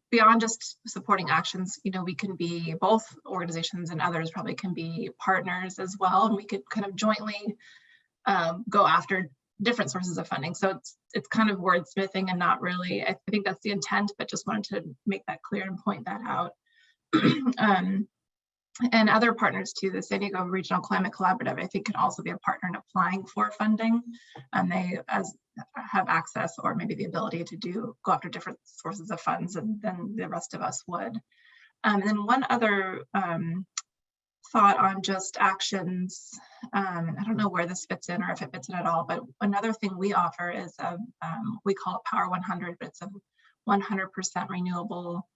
beyond just supporting actions, we can be both organizations and others probably can be partners as well. And we could kind of jointly go after different sources of funding. So it's kind of wordsmithing and not really, I think that's the intent, but just wanted to make that clear and point that out. And other partners too, the San Diego Regional Climate Collaborative, I think can also be a partner in applying for funding. And they have access or maybe the ability to go after different sources of funds than the rest of us would. And then one other thought on just actions. I don't know where this fits in or if it fits in at all, but another thing we offer is we call it Power 100, but it's a 100% renewable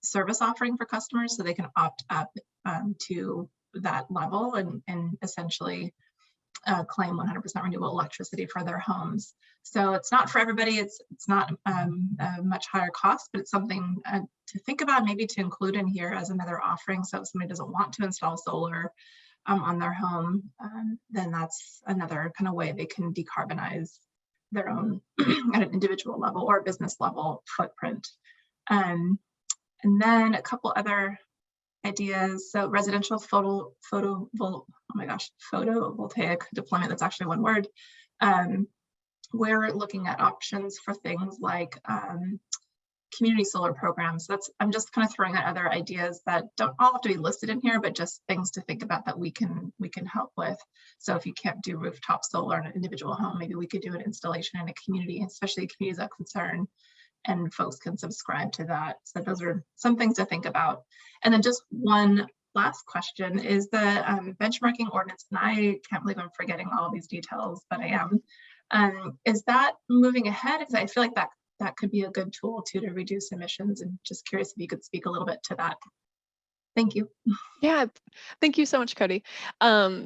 service offering for customers so they can opt up to that level and essentially claim 100% renewable electricity for their homes. So it's not for everybody. It's not a much higher cost, but it's something to think about, maybe to include in here as another offering. So if somebody doesn't want to install solar on their home, then that's another kind of way they can decarbonize their own at an individual level or business level footprint. And then a couple other ideas. So residential photovoltaic deployment, that's actually one word. We're looking at options for things like community solar programs. I'm just kind of throwing out other ideas that don't all have to be listed in here, but just things to think about that we can help with. So if you can't do rooftop solar in an individual home, maybe we could do an installation in a community, especially communities of concern, and folks can subscribe to that. So those are some things to think about. And then just one last question is the benchmarking ordinance, and I can't believe I'm forgetting all of these details, but I am. Is that moving ahead? Because I feel like that could be a good tool too to reduce emissions, and just curious if you could speak a little bit to that. Thank you. Yeah, thank you so much, Cody.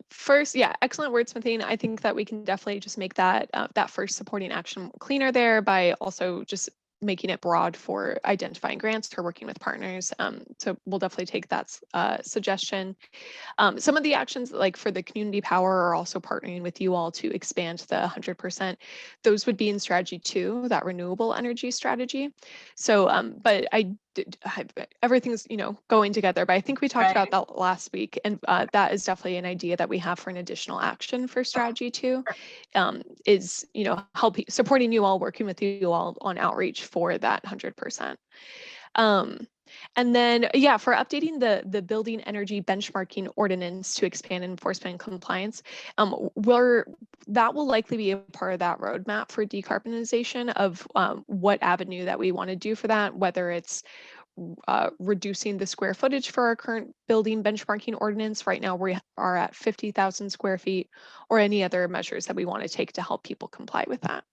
First, yeah, excellent wordsmithing. I think that we can definitely just make that that first supporting action cleaner there by also just making it broad for identifying grants or working with partners. So we'll definitely take that suggestion. Some of the actions, like for the community power, are also partnering with you all to expand the 100%. Those would be in strategy 2, that renewable energy strategy. So, but everything's, going together, but I think we talked about that last week, and that is definitely an idea that we have for an additional action for strategy 2, is, supporting you all, working with you all on outreach for that 100%. And then, yeah, for updating the building energy benchmarking ordinance to expand enforcement and compliance, that will likely be a part of that roadmap for decarbonization of what avenue that we want to do for that, whether it's reducing the square footage for our current building benchmarking ordinance. Right now we are at 50,000 square feet, or any other measures that we want to take to help people comply with that.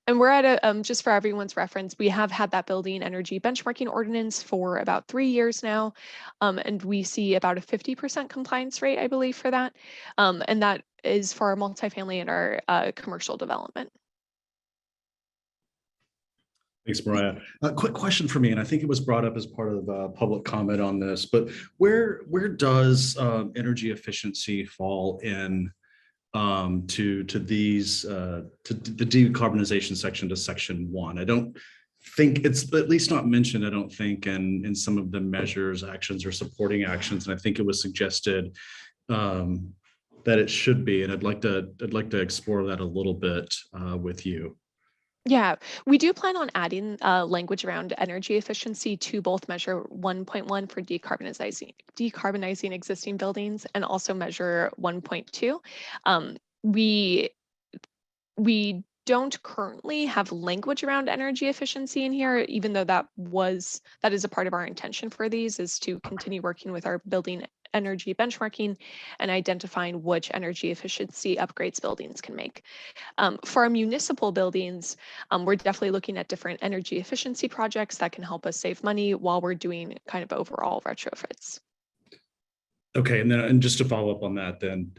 And we're at just for everyone's reference, we have had that building energy benchmarking ordinance for about 3 years now. And we see about a 50% compliance rate, I believe, for that. And that is for our multifamily and our commercial development. Thanks, Mariah. A quick question for me, and I think it was brought up as part of public comment on this, but where does energy efficiency fall in to these to the decarbonization section, to section 1? I don't think it's at least not mentioned, I don't think, in some of the measures, actions, or supporting actions. And I think it was suggested that it should be, and I'd like to explore that a little bit with you. Yeah, we do plan on adding language around energy efficiency to both measure 1.1 for decarbonizing existing buildings, and also measure 1.2. We don't currently have language around energy efficiency in here, even though that is a part of our intention for these, is to continue working with our building energy benchmarking and identifying which energy efficiency upgrades buildings can make. For our municipal buildings, we're definitely looking at different energy efficiency projects that can help us save money while we're doing kind of overall retrofits. Okay, and just to follow up on that, then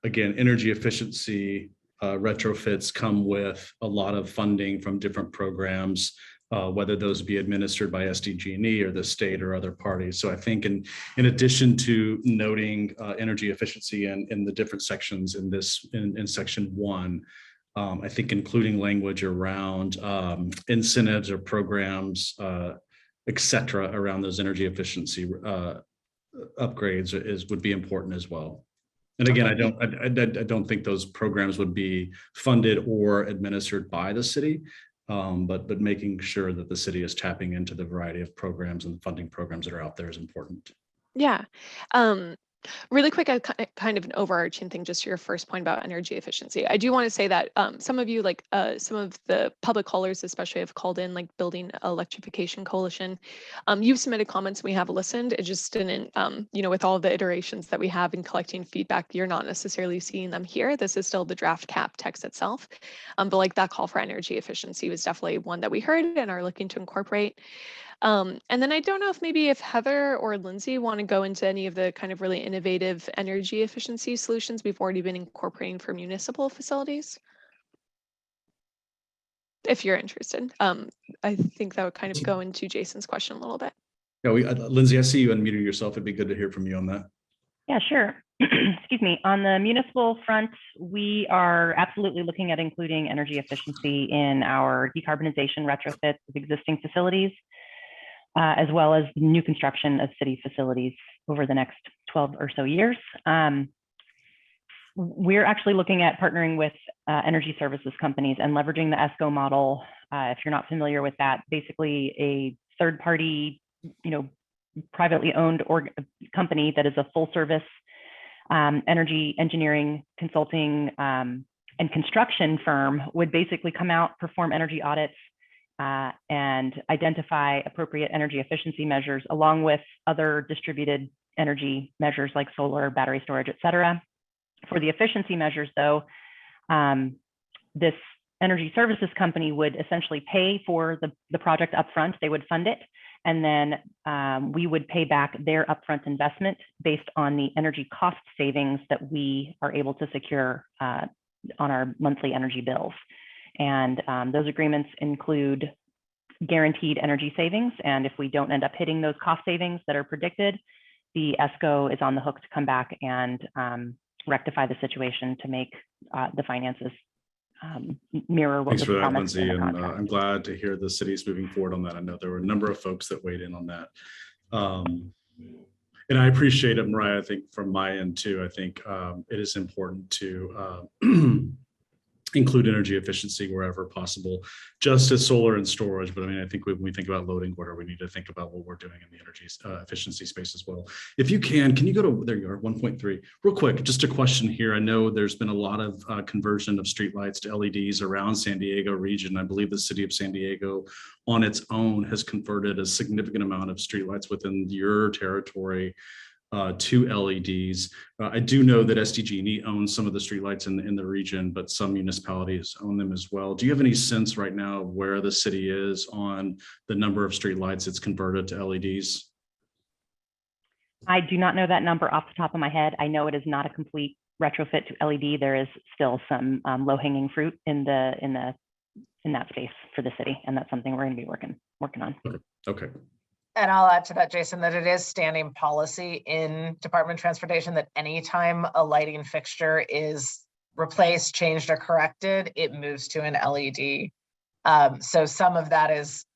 again, energy efficiency retrofits come with a lot of funding from different programs, whether those be administered by SDG&E or the state or other parties. So I think in addition to noting energy efficiency in the different sections in section 1, I think including language around incentives or programs, et cetera, around those energy efficiency upgrades would be important as well. And again, I don't think those programs would be funded or administered by the city, but making sure that the city is tapping into the variety of programs and funding programs that are out there is important. Yeah. Really quick, kind of an overarching thing, just to your first point about energy efficiency. I do want to say that some of you, like some of the public callers especially, have called in, like Building Electrification Coalition. You've submitted comments, we have listened. It just didn't, with all the iterations that we have in collecting feedback, you're not necessarily seeing them here. This is still the draft cap text itself. But like that call for energy efficiency was definitely one that we heard and are looking to incorporate. And then I don't know if Heather or Lindsay want to go into any of the kind of really innovative energy efficiency solutions we've already been incorporating for municipal facilities. If you're interested, I think that would kind of go into Jason's question a little bit. Yeah, Lindsay, I see you unmuted yourself. It'd be good to hear from you on that. Yeah, sure. Excuse me. On the municipal front, we are absolutely looking at including energy efficiency in our decarbonization retrofits of existing facilities, as well as new construction of city facilities over the next 12 or so years. We're actually looking at partnering with energy services companies and leveraging the ESCO model. If you're not familiar with that, basically a third-party, privately owned company that is a full-service energy engineering, consulting, and construction firm would basically come out, perform energy audits, and identify appropriate energy efficiency measures, along with other distributed energy measures like solar, battery storage, et cetera. For the efficiency measures, though, this energy services company would essentially pay for the project upfront. They would fund it, and then we would pay back their upfront investment based on the energy cost savings that we are able to secure on our monthly energy bills. And those agreements include guaranteed energy savings. And if we don't end up hitting those cost savings that are predicted, the ESCO is on the hook to come back and rectify the situation to make the finances mirror what Thanks was for that, promised Lindsay. in the And contract. I'm glad to hear the city's moving forward on that. I know there were a number of folks that weighed in on that. And I appreciate it, Mariah. I think from my end too, I think it is important to include energy efficiency wherever possible, just as solar and storage. But I mean, I think when we think about loading order, we need to think about what we're doing in the energy efficiency space as well. If you can you go to, there you are, 1.3, real quick, just a question here. I know there's been a lot of conversion of streetlights to LEDs around San Diego region. I believe the city of San Diego on its own has converted a significant amount of streetlights within your territory to LEDs. I do know that SDG&E owns some of the streetlights in the region, but some municipalities own them as well. Do you have any sense right now of where the city is on the number of streetlights it's converted to LEDs? I do not know that number off the top of my head. I know it is not a complete retrofit to LED. There is still some low-hanging fruit in that space for the city, and that's something we're going to be working on. Okay. And I'll add to that, Jason, that it is standing policy in Department of Transportation that anytime a lighting fixture is replaced, changed, or corrected, it moves to an LED. So some of that is,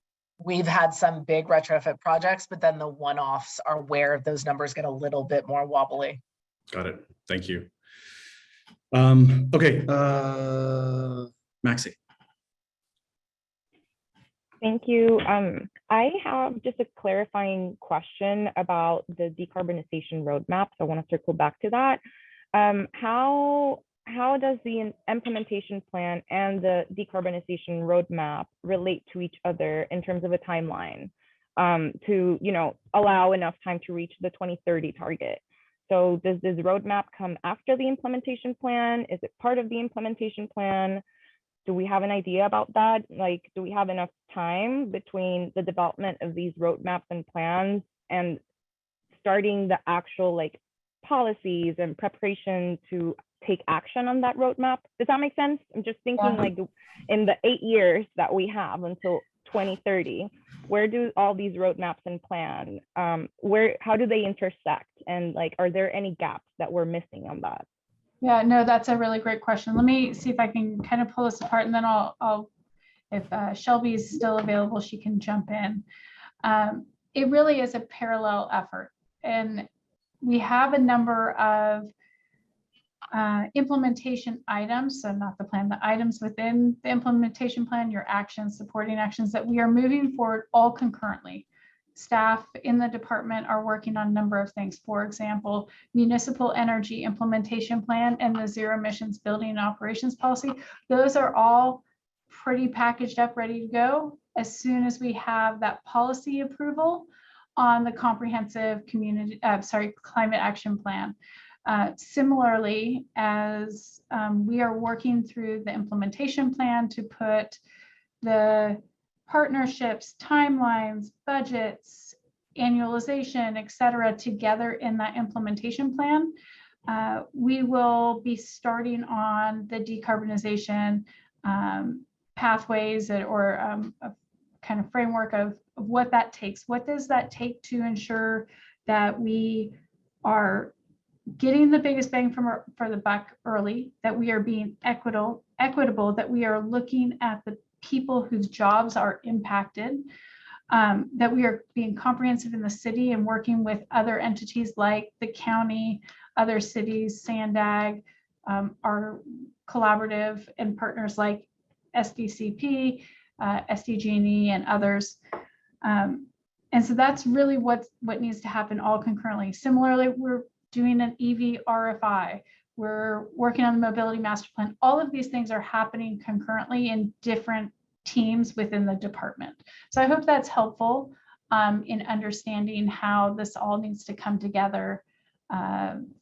we've had some big retrofit projects, but then the one-offs are where those numbers get a little bit more wobbly. Got it. Thank you. Okay, Maxie. Thank you. I have just a clarifying question about the decarbonization roadmap. So I want to circle back to that. How does the implementation plan and the decarbonization roadmap relate to each other in terms of a timeline to, allow enough time to reach the 2030 target? So does this roadmap come after the implementation plan? Is it part of the implementation plan? Do we have an idea about that? Like, do we have enough time between the development of these roadmaps and plans and starting the actual policies and preparation to take action on that roadmap? Does that make sense? I'm just thinking in the 8 years that we have until 2030, where do all these roadmaps and plan, how do they intersect? And are there any gaps that we're missing on that? Yeah, no, that's a really great question. Let me see if I can kind of pull this apart, and then I'll if Shelby's still available, she can jump in. It really is a parallel effort, and we have a number of implementation items, so not the plan, the items within the implementation plan, your actions, supporting actions that we are moving forward all concurrently. Staff in the department are working on a number of things. For example, municipal energy implementation plan and the zero emissions building and operations policy. Those are all pretty packaged up, ready to go as soon as we have that policy approval on the comprehensive climate action plan. Similarly, as we are working through the implementation plan to put the partnerships, timelines, budgets, annualization, et cetera, together in that implementation plan. We will be starting on the decarbonization pathways or a kind of framework of what that takes. What does that take to ensure that we are getting the biggest bang for the buck early, that we are being equitable, that we are looking at the people whose jobs are impacted, that we are being comprehensive in the city and working with other entities like the county, other cities, SANDAG, our collaborative and partners like SDCP, SDG&E, and others. And so that's really what needs to happen all concurrently. Similarly, we're doing an EV RFI. We're working on the mobility master plan. All of these things are happening concurrently in different teams within the department. So I hope that's helpful in understanding how this all needs to come together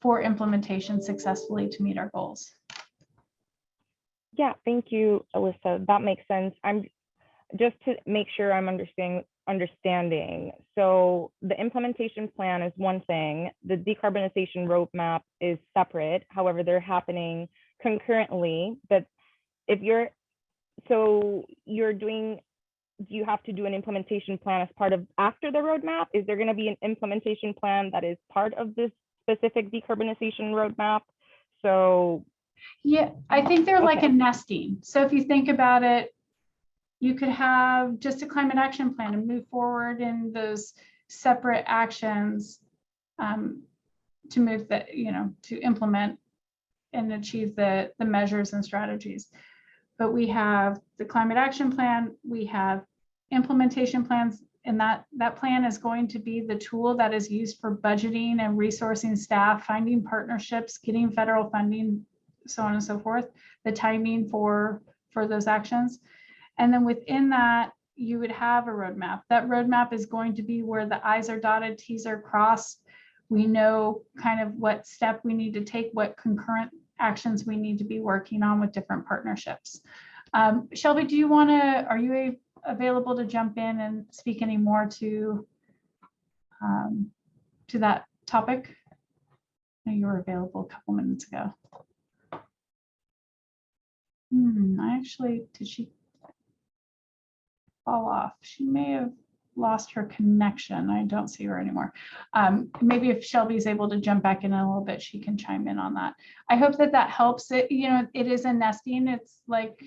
for implementation successfully to meet our goals. Yeah, thank you, Alyssa. That makes sense. I'm just to make sure I'm understanding. So the implementation plan is one thing. The decarbonization roadmap is separate. However, they're happening concurrently. But if you're doing, do you have to do an implementation plan as part of after the roadmap? Is there going to be an implementation plan that is part of this specific decarbonization roadmap? So yeah, I think they're like a nesting. So if you think about it, you could have just a climate action plan and move forward in those separate actions to move that, to implement and achieve the measures and strategies. But we have the climate action plan, we have implementation plans, and that plan is going to be the tool that is used for budgeting and resourcing staff, finding partnerships, getting federal funding, so on and so forth, the timing for those actions. And then within that, you would have a roadmap. That roadmap is going to be where the I's are dotted, T's are crossed. We know kind of what step we need to take, what concurrent actions we need to be working on with different partnerships. Shelby, are you available to jump in and speak any more to that topic? I know you were available a couple minutes ago. Did she fall off? She may have lost her connection. I don't see her anymore. Maybe if Shelby's able to jump back in a little bit, she can chime in on that. I hope that helps. It is a nesting. It's like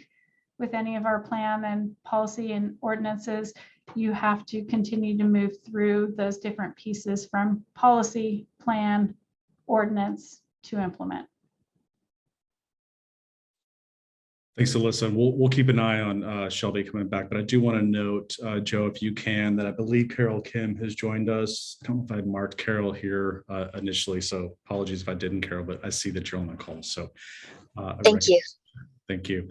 with any of our plan and policy and ordinances, you have to continue to move through those different pieces from policy, plan, ordinance to implement. Thanks, Alyssa. We'll keep an eye on Shelby coming back, but I do want to note, Joe, if you can, that I believe Carol Kim has joined us. I don't know if I marked Carol here initially, so apologies if I didn't, Carol, but I see that you're on the call. So thank you. Thank you.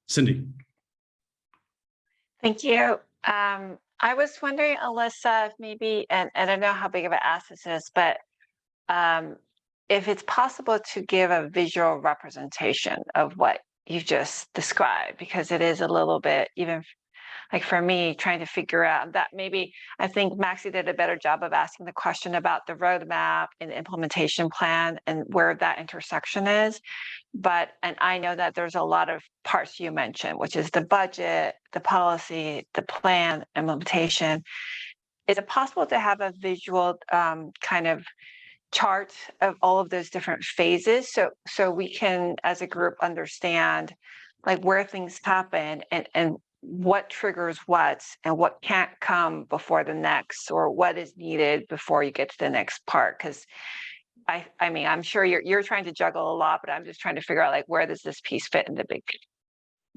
Cindy. Thank you. I was wondering, Alyssa, if maybe, and I don't know how big of an ask this is, but if it's possible to give a visual representation of what you just described, because it is a little bit, even like for me, trying to figure out that maybe, I think Maxie did a better job of asking the question about the roadmap and the implementation plan and where that intersection is. And I know that there's a lot of parts you mentioned, which is the budget, the policy, the plan, implementation. Is it possible to have a visual kind of chart of all of those different phases so we can as a group understand like where things happen and what triggers what and what can't come before the next, or what is needed before you get to the next part? Because I mean, I'm sure you're trying to juggle a lot, but I'm just trying to figure out like where does this piece fit in the big picture?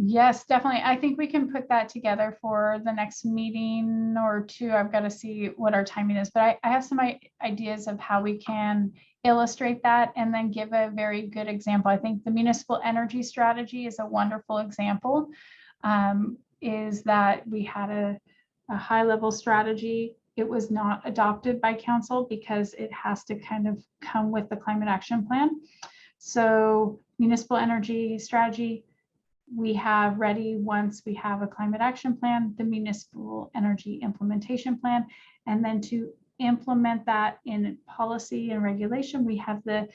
Yes, definitely. I think we can put that together for the next meeting or two. I've got to see what our timing is, but I have some ideas of how we can illustrate that and then give a very good example. I think the municipal energy strategy is a wonderful example. Is that we had a high-level strategy. It was not adopted by council because it has to kind of come with the climate action plan. So municipal energy strategy, we have ready, once we have a climate action plan, the municipal energy implementation plan, and then to implement that in policy and regulation, we have the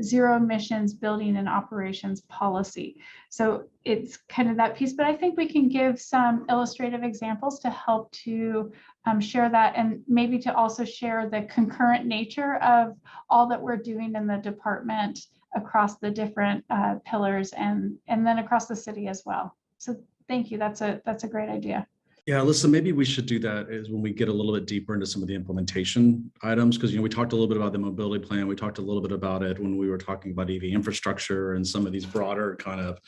zero emissions building and operations policy. So it's kind of that piece, but I think we can give some illustrative examples to help to share that, and maybe to also share the concurrent nature of all that we're doing in the department across the different pillars and then across the city as well. So thank you. That's a great idea. Yeah, listen, maybe we should do that is when we get a little bit deeper into some of the implementation items, because, we talked a little bit about the mobility plan. We talked a little bit about it when we were talking about EV infrastructure and some of these broader kind of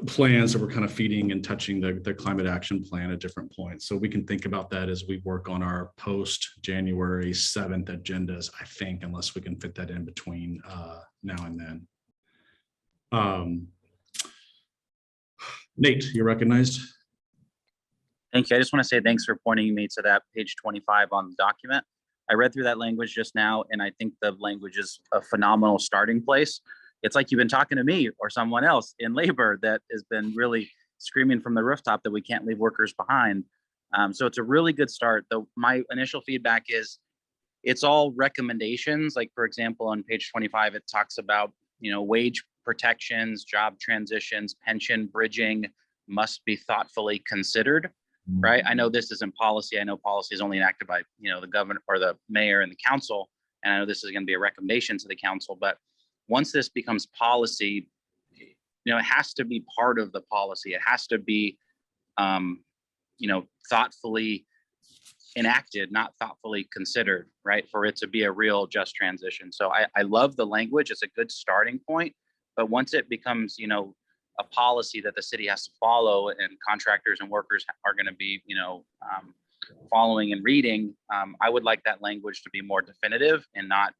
plans that we're kind of feeding and touching the climate action plan at different points. So we can think about that as we work on our post-January 7th agendas, I think, unless we can fit that in between now and then. Nate, you're recognized. Thank you. I just want to say thanks for pointing me to that page 25 on the document. I read through that language just now, and I think the language is a phenomenal starting place. It's like you've been talking to me or someone else in labor that has been really screaming from the rooftop that we can't leave workers behind. So it's a really good start. Though my initial feedback is it's all recommendations. Like, for example, on page 25, it talks about, wage protections, job transitions, pension bridging must be thoughtfully considered. Right. I know this isn't policy. I know policy is only enacted by, the governor or the mayor and the council. And I know this is going to be a recommendation to the council. But once this becomes policy, it has to be part of the policy. It has to be, thoughtfully enacted, not thoughtfully considered, right, for it to be a real just transition. So I love the language. It's a good starting point. But once it becomes, a policy that the city has to follow and contractors and workers are going to be, following and reading, I would like that language to be more definitive and not,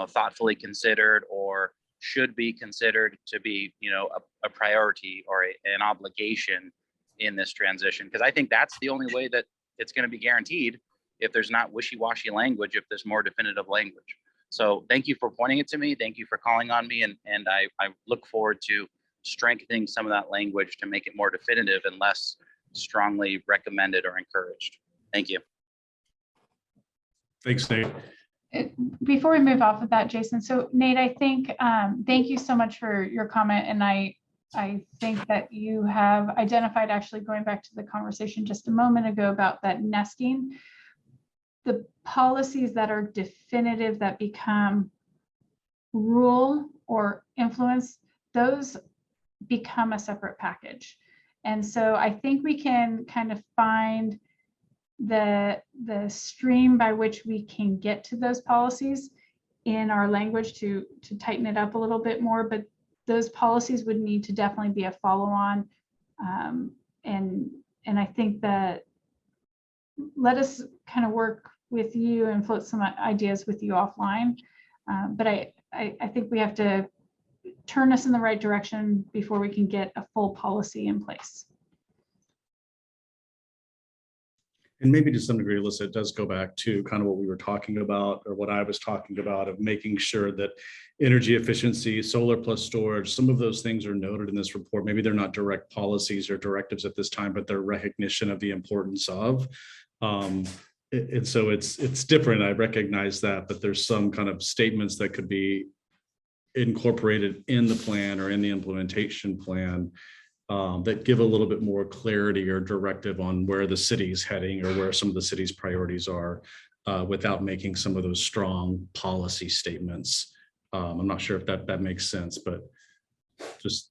thoughtfully considered or should be considered to be, a priority or an obligation in this transition. Because I think that's the only way that it's going to be guaranteed, if there's not wishy-washy language, if there's more definitive language. So thank you for pointing it to me. Thank you for calling on me. And I look forward to strengthening some of that language to make it more definitive and less strongly recommended or encouraged. Thank you. Thanks, Nate. Before we move off of that, Jason, so Nate, I think, thank you so much for your comment. And I think that you have identified, actually going back to the conversation just a moment ago about that nesting, the policies that are definitive, that become rule or influence, those become a separate package. And so I think we can kind of find the stream by which we can get to those policies in our language to tighten it up a little bit more, but those policies would need to definitely be a follow-on. And I think that let us kind of work with you and float some ideas with you offline. But I think we have to turn us in the right direction before we can get a full policy in place. And maybe to some degree, Alyssa, it does go back to kind of what we were talking about, or what I was talking about, of making sure that energy efficiency, solar plus storage, some of those things are noted in this report. Maybe they're not direct policies or directives at this time, but they're recognition of the importance of. And so it's different. I recognize that, but there's some kind of statements that could be incorporated in the plan or in the implementation plan that give a little bit more clarity or directive on where the city's heading or where some of the city's priorities are, without making some of those strong policy statements. I'm not sure if that makes sense, but just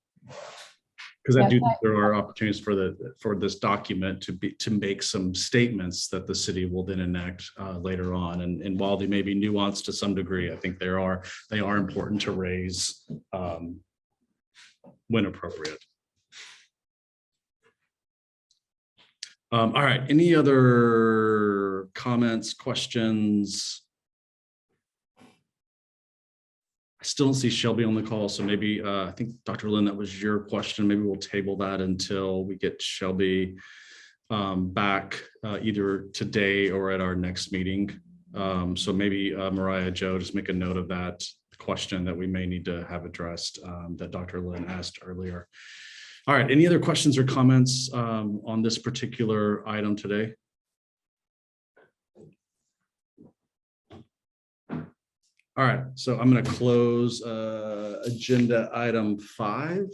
because I do think there are opportunities for this document to make some statements that the city will then enact later on. And while they may be nuanced to some degree, I think they are important to raise when appropriate. All right, any other comments, questions? I still don't see Shelby on the call, so maybe I think Dr. Lynn, that was your question. Maybe we'll table that until we get Shelby back either today or at our next meeting. So maybe Mariah, Joe, just make a note of that question that we may need to have addressed that Dr. Lynn asked earlier. All right, any other questions or comments on this particular item today? All right, so I'm going to close agenda item 5,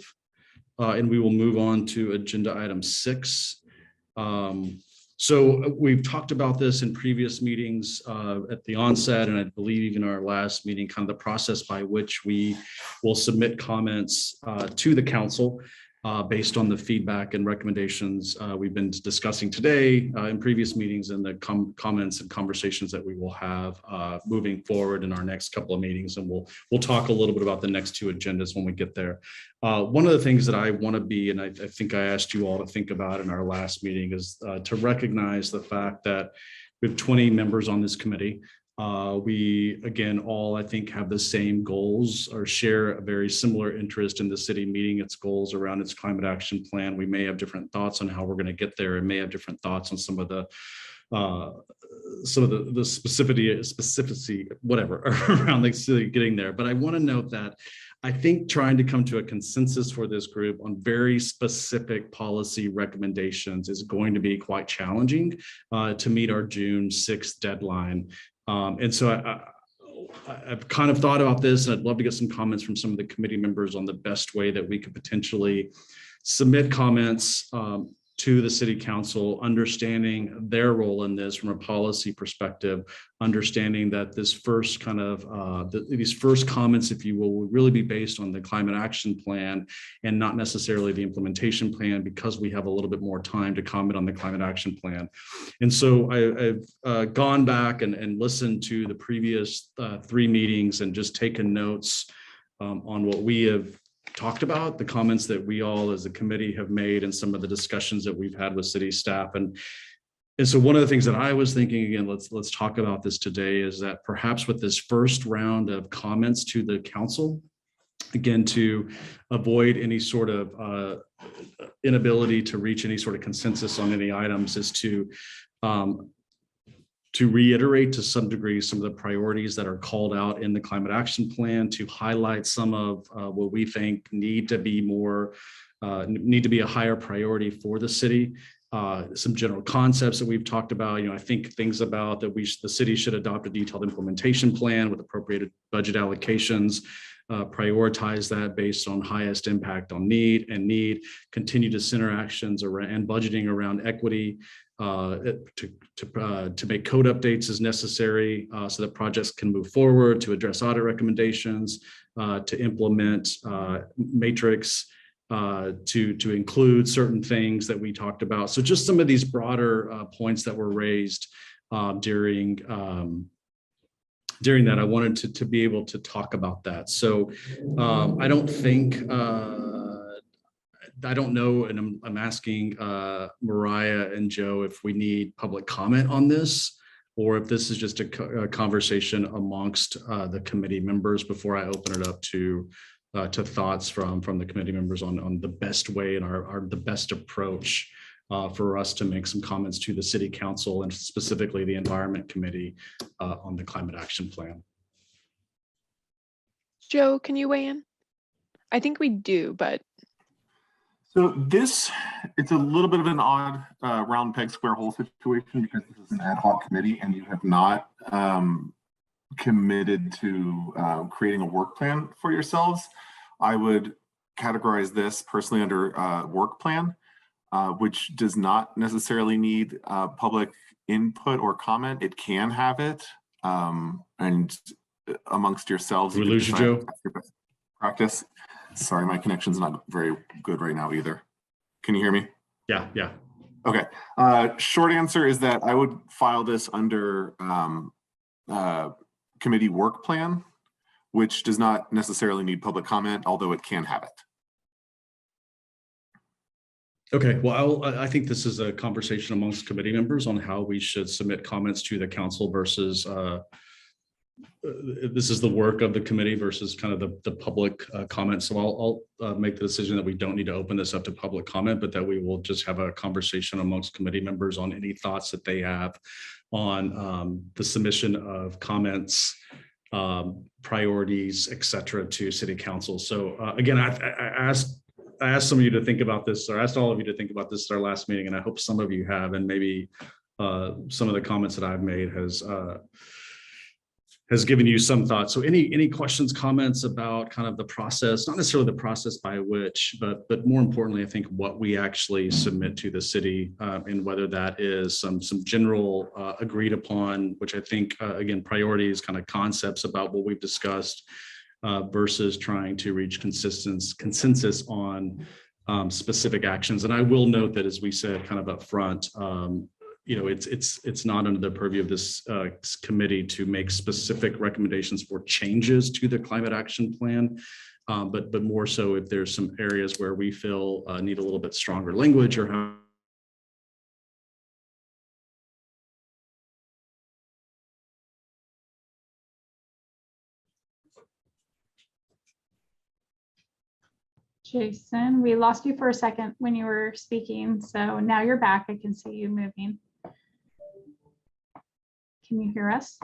and we will move on to agenda item 6. So we've talked about this in previous meetings at the onset, and I believe even our last meeting, kind of the process by which we will submit comments to the council based on the feedback and recommendations we've been discussing today in previous meetings, and the comments and conversations that we will have moving forward in our next couple of meetings. And we'll talk a little bit about the next 2 agendas when we get there. One of the things that I want to be, and I think I asked you all to think about in our last meeting, is to recognize the fact that we have 20 members on this committee. We, again, all, I think, have the same goals or share a very similar interest in the city meeting its goals around its climate action plan. We may have different thoughts on how we're going to get there, and may have different thoughts on some of the specificity, whatever, around the city getting there. But I want to note that I think trying to come to a consensus for this group on very specific policy recommendations is going to be quite challenging to meet our June 6th deadline. And so I've kind of thought about this, and I'd love to get some comments from some of the committee members on the best way that we could potentially submit comments to the city council, understanding their role in this from a policy perspective, understanding that this first kind of these first comments, if you will really be based on the climate action plan and not necessarily the implementation plan, because we have a little bit more time to comment on the climate action plan. And so I've gone back and listened to the previous 3 meetings and just taken notes on what we have talked about, the comments that we all as a committee have made, and some of the discussions that we've had with city staff. And so one of the things that I was thinking, again, let's talk about this today, is that perhaps with this first round of comments to the council, again, to avoid any sort of inability to reach any sort of consensus on any items, is to reiterate to some degree some of the priorities that are called out in the climate action plan, to highlight some of what we think need to be a higher priority for the city. Some general concepts that we've talked about. I think things about that the city should adopt a detailed implementation plan with appropriated budget allocations, prioritize that based on highest impact on need, continue to center actions around and budgeting around equity, to make code updates as necessary so that projects can move forward, to address audit recommendations, to implement matrix, to include certain things that we talked about. So just some of these broader points that were raised during that, I wanted to be able to talk about that. So I don't think, I don't know, and I'm asking Mariah and Joe if we need public comment on this, or if this is just a conversation amongst the committee members before I open it up to thoughts from the committee members on the best way and the best approach for us to make some comments to the city council, and specifically the environment committee on the climate action plan. Joe, can you weigh in? I think we do, but. So it's a little bit of an odd round peg square hole situation, because this is an ad hoc committee and you have not committed to creating a work plan for yourselves. I would categorize this personally under work plan, which does not necessarily need public input or comment. It can have it, and amongst yourselves. Did we lose you, Joe? Practice. Sorry, my connection's not very good right now either. Can you hear me? Yeah. Okay. Short answer is that I would file this under committee work plan, which does not necessarily need public comment, although it can have it. Okay, well, I think this is a conversation amongst committee members on how we should submit comments to the council versus this is the work of the committee versus kind of the public comment. So I'll make the decision that we don't need to open this up to public comment, but that we will just have a conversation amongst committee members on any thoughts that they have on the submission of comments priorities, et cetera, to city council. So again, I asked some of you to think about this, or asked all of you to think about this at our last meeting, and I hope some of you have, and maybe some of the comments that I've made has given you some thoughts. So any questions, comments about kind of the process, not necessarily the process by which, but more importantly, I think what we actually submit to the city, and whether that is some general agreed upon, which I think, again, priorities, kind of concepts about what we've discussed, versus trying to reach consensus on specific actions. And I will note that, as we said kind of up front, it's not under the purview of this committee to make specific recommendations for changes to the climate action plan, but more so if there's some areas where we feel need a little bit stronger language or how. Jason, we lost you for a second when you were speaking, so now you're back. I can see you moving. Can you hear us?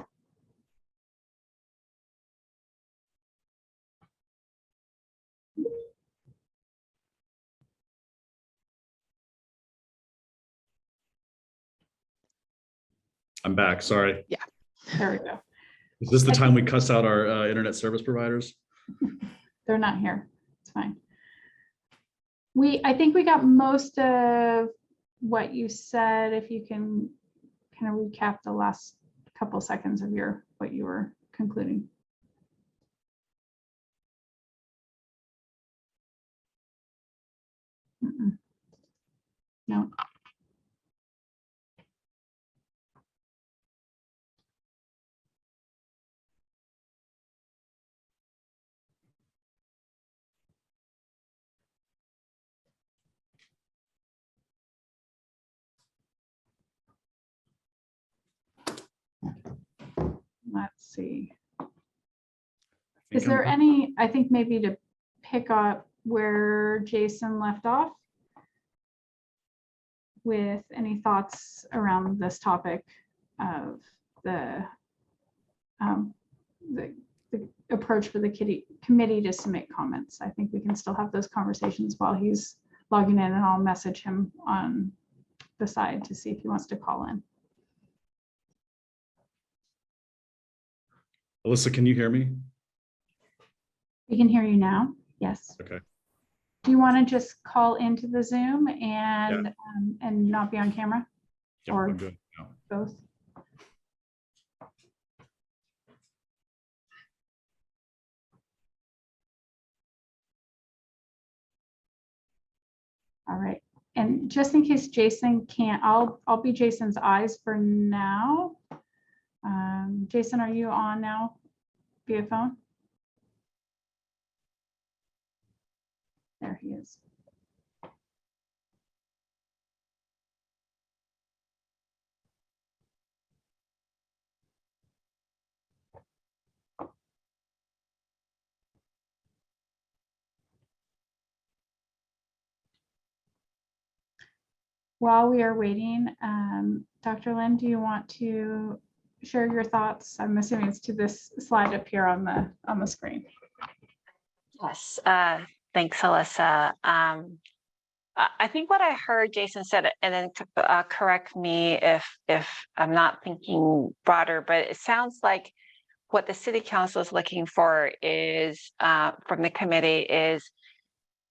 I'm back, sorry. Yeah, there we go. Is this the time we cuss out our internet service providers? They're not here. It's fine. I think we got most of what you said. If you can kind of recap the last couple seconds of what you were concluding. No. Let's see. Is there any, I think maybe to pick up where Jason left off with any thoughts around this topic of the approach for the committee to submit comments. I think we can still have those conversations while he's logging in, and I'll message him on the side to see if he wants to call in. Alyssa, can you hear me? We can hear you now. Yes. Okay. Do you want to just call into the Zoom and and not be on camera? Yeah, or I'm good. No. Both? All right. And just in case Jason can't, I'll be Jason's eyes for now. Jason, are you on now via phone? There he is. While we are waiting, Dr. Lynn, do you want to share your thoughts? I'm assuming it's to this slide up here on the screen. Yes, thanks, Alyssa. I think what I heard Jason said, and then correct me if I'm not thinking broader, but it sounds like what the city council is looking for is from the committee is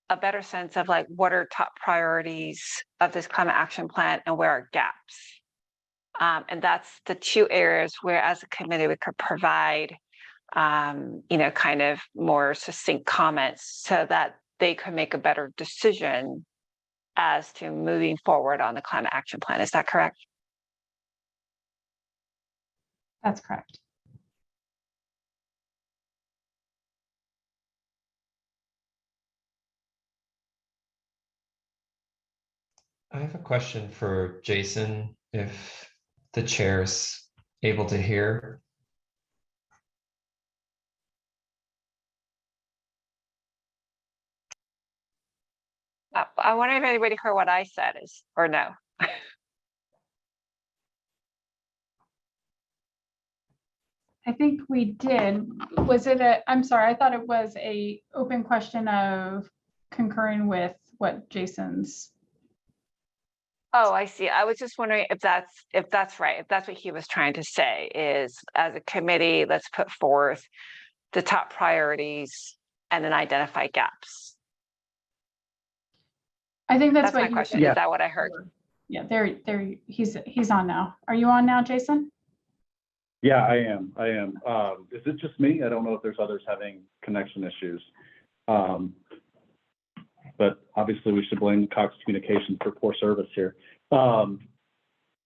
a better sense of like what are top priorities of this climate action plan and where are gaps. And that's the two areas where as a committee we could provide kind of more succinct comments so that they could make a better decision as to moving forward on the climate action plan. Is that correct? That's correct. I have a question for Jason, if the chair's able to hear. I wonder if anybody heard what I said or no. I think we did. Was it I'm sorry, I thought it was a open question of concurring with what Jason's. Oh, I see. I was just wondering if that's right. If that's what he was trying to say is, as a committee, let's put forth the top priorities and then identify gaps. I think that's my what question. you. Is that what I heard? Yeah, there, he's on now. Are you on now, Jason? Yeah, I am. Is it just me? I don't know if there's others having connection issues. But obviously we should blame Cox Communications for poor service here. All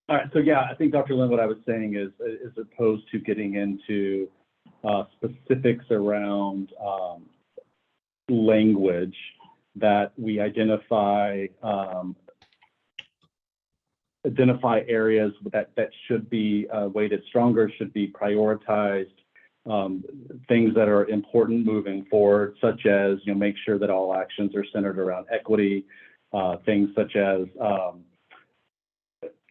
right, so yeah, I think Dr. Lynn, what I was saying is, as opposed to getting into specifics around language, that we identify areas that should be weighted stronger, should be prioritized, things that are important moving forward, such as, make sure that all actions are centered around equity, things such as,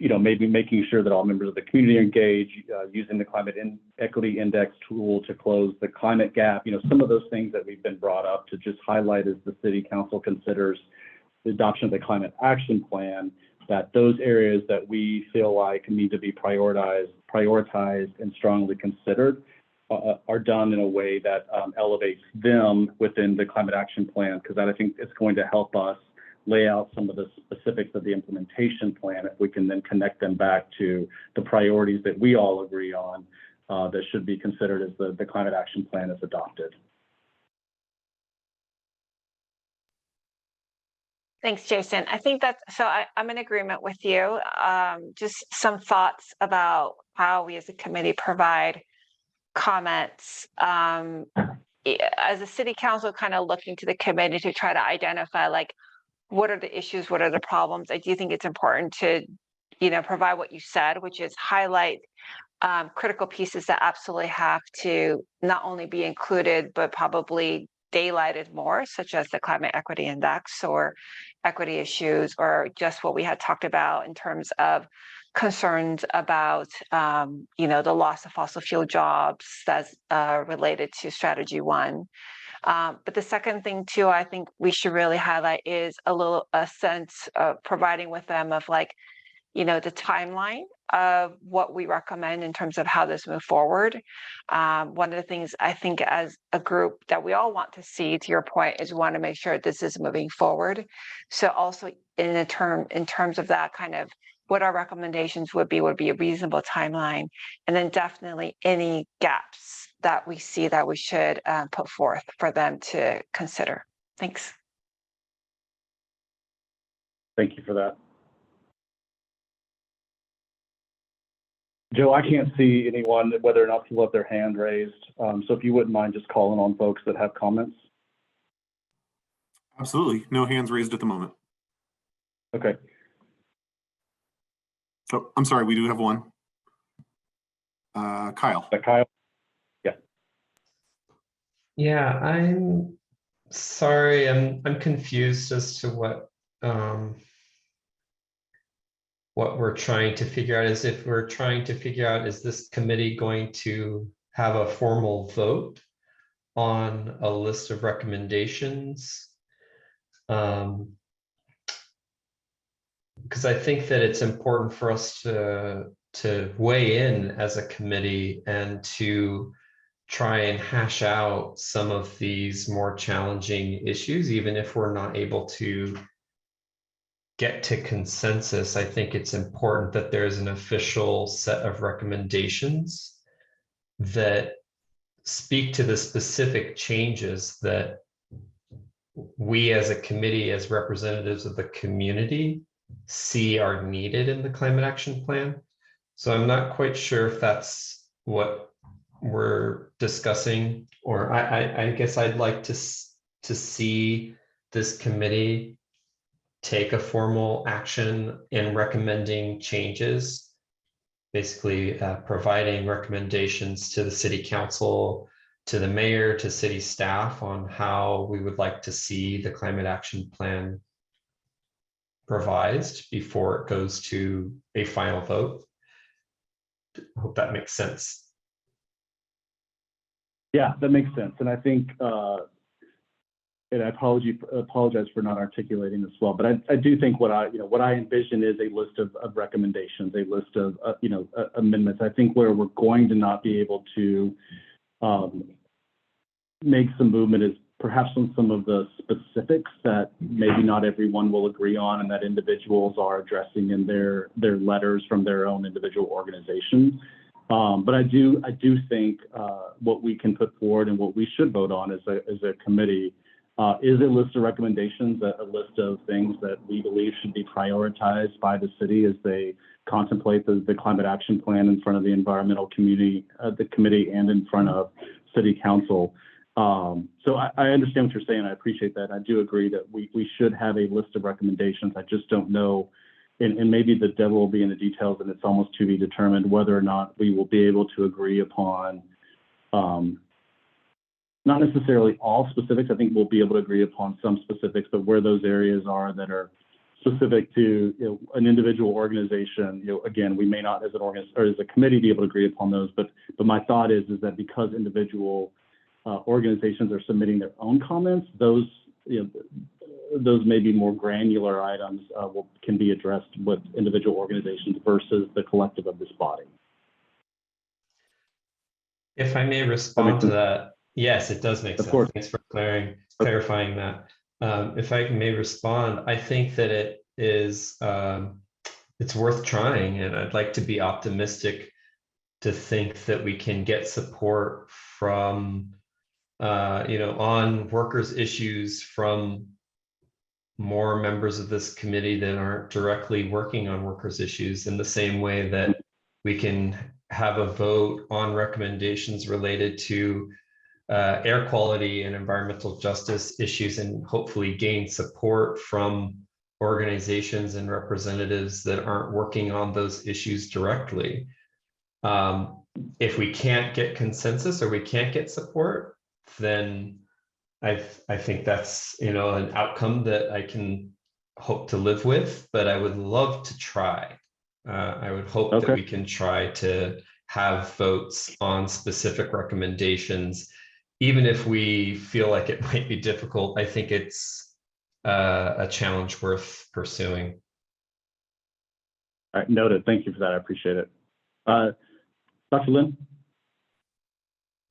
maybe making sure that all members of the community engage, using the Climate Equity Index tool to close the climate gap, some of those things that we've been brought up to just highlight as the City Council considers the adoption of the Climate Action Plan, that those areas that we feel like need to be prioritized and strongly considered are done in a way that elevates them within the Climate Action Plan, because I think it's going to help us lay out some of the specifics of the implementation plan if we can then connect them back to the priorities that we all agree on that should be considered as the Climate Action Plan is adopted. Thanks, Jason. I think I'm in agreement with you. Just some thoughts about how we as a committee provide comments. As a city council, kind of looking to the committee to try to identify, like, what are the issues, what are the problems? I do think it's important to, provide what you said, which is highlight critical pieces that absolutely have to not only be included, but probably daylighted more, such as the Climate Equity Index or equity issues, or just what we had talked about in terms of concerns about, the loss of fossil fuel jobs that's related to Strategy 1. But the second thing too, I think we should really highlight is a sense of providing with them of, like, the timeline of what we recommend in terms of how this move forward. One of the things I think as a group that we all want to see, to your point, is we want to make sure this is moving forward. So also in terms of that, kind of what our recommendations would be a reasonable timeline, and then definitely any gaps that we see that we should put forth for them to consider. Thanks. Thank you for that. Joe, I can't see anyone, whether or not people have their hand raised. So if you wouldn't mind just calling on folks that have comments. Absolutely. No hands raised at the moment. Okay. Oh, I'm sorry. We do have one. Kyle. Kyle. Yeah. Yeah, I'm sorry. I'm confused as to what we're trying to figure out. Is if we're trying to figure out, is this committee going to have a formal vote on a list of recommendations? Because I think that it's important for us to weigh in as a committee and to try and hash out some of these more challenging issues, even if we're not able to get to consensus. I think it's important that there's an official set of recommendations that speak to the specific changes that we as a committee, as representatives of the community, see are needed in the Climate Action Plan. So I'm not quite sure if that's what we're discussing, or I guess I'd like to see this committee take a formal action in recommending changes, basically providing recommendations to the city council, to the mayor, to city staff on how we would like to see the Climate Action Plan revised before it goes to a final vote. I hope that makes sense. Yeah, that makes sense. And I think, and I apologize for not articulating this well, but I do think what I envision is a list of recommendations, a list of, amendments. I think where we're going to not be able to make some movement is perhaps on some of the specifics that maybe not everyone will agree on and that individuals are addressing in their letters from their own individual organizations. But I do think what we can put forward and what we should vote on as a committee is a list of recommendations, a list of things that we believe should be prioritized by the city as they contemplate the climate action plan in front of the environmental community, the committee, and in front of city council. So I understand what you're saying. I appreciate that. I do agree that we should have a list of recommendations. I just don't know, and maybe the devil will be in the details, and it's almost to be determined whether or not we will be able to agree upon, not necessarily all specifics. I think we'll be able to agree upon some specifics, but where those areas are that are specific to an individual organization, again, we may not as a committee be able to agree upon those. But my thought is that because individual organizations are submitting their own comments, those may be more granular items can be addressed with individual organizations versus the collective of this body. If I may respond to that, yes, it does make sense. Thanks for clarifying that. If I may respond, I think that it is it's worth trying, and I'd like to be optimistic to think that we can get support from on workers' issues from more members of this committee that aren't directly working on workers' issues, in the same way that we can have a vote on recommendations related to air quality and environmental justice issues, and hopefully gain support from organizations and representatives that aren't working on those issues directly. If we can't get consensus or we can't get support, then I think that's an outcome that I can hope to live with, but I would love to try. I would hope that we can try to have votes on specific recommendations, even if we feel like it might be difficult. I think it's a challenge worth pursuing. All right, noted. Thank you for that. I appreciate it. Dr. Lynn?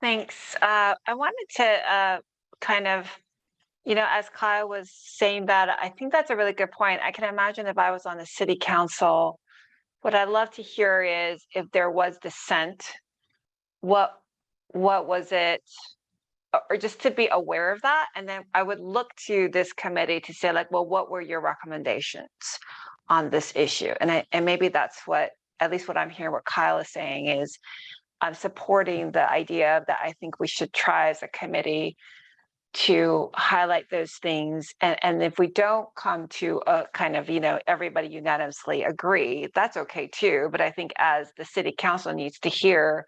Thanks. I wanted to kind of, as Kyle was saying that, I think that's a really good point. I can imagine if I was on the city council, what I'd love to hear is if there was dissent, what was it, or just to be aware of that. And then I would look to this committee to say, like, well, what were your recommendations on this issue? And maybe that's what, at least what I'm hearing what Kyle is saying is, I'm supporting the idea that I think we should try as a committee to highlight those things. And if we don't come to a kind of, everybody unanimously agree, that's okay too. But I think as the city council needs to hear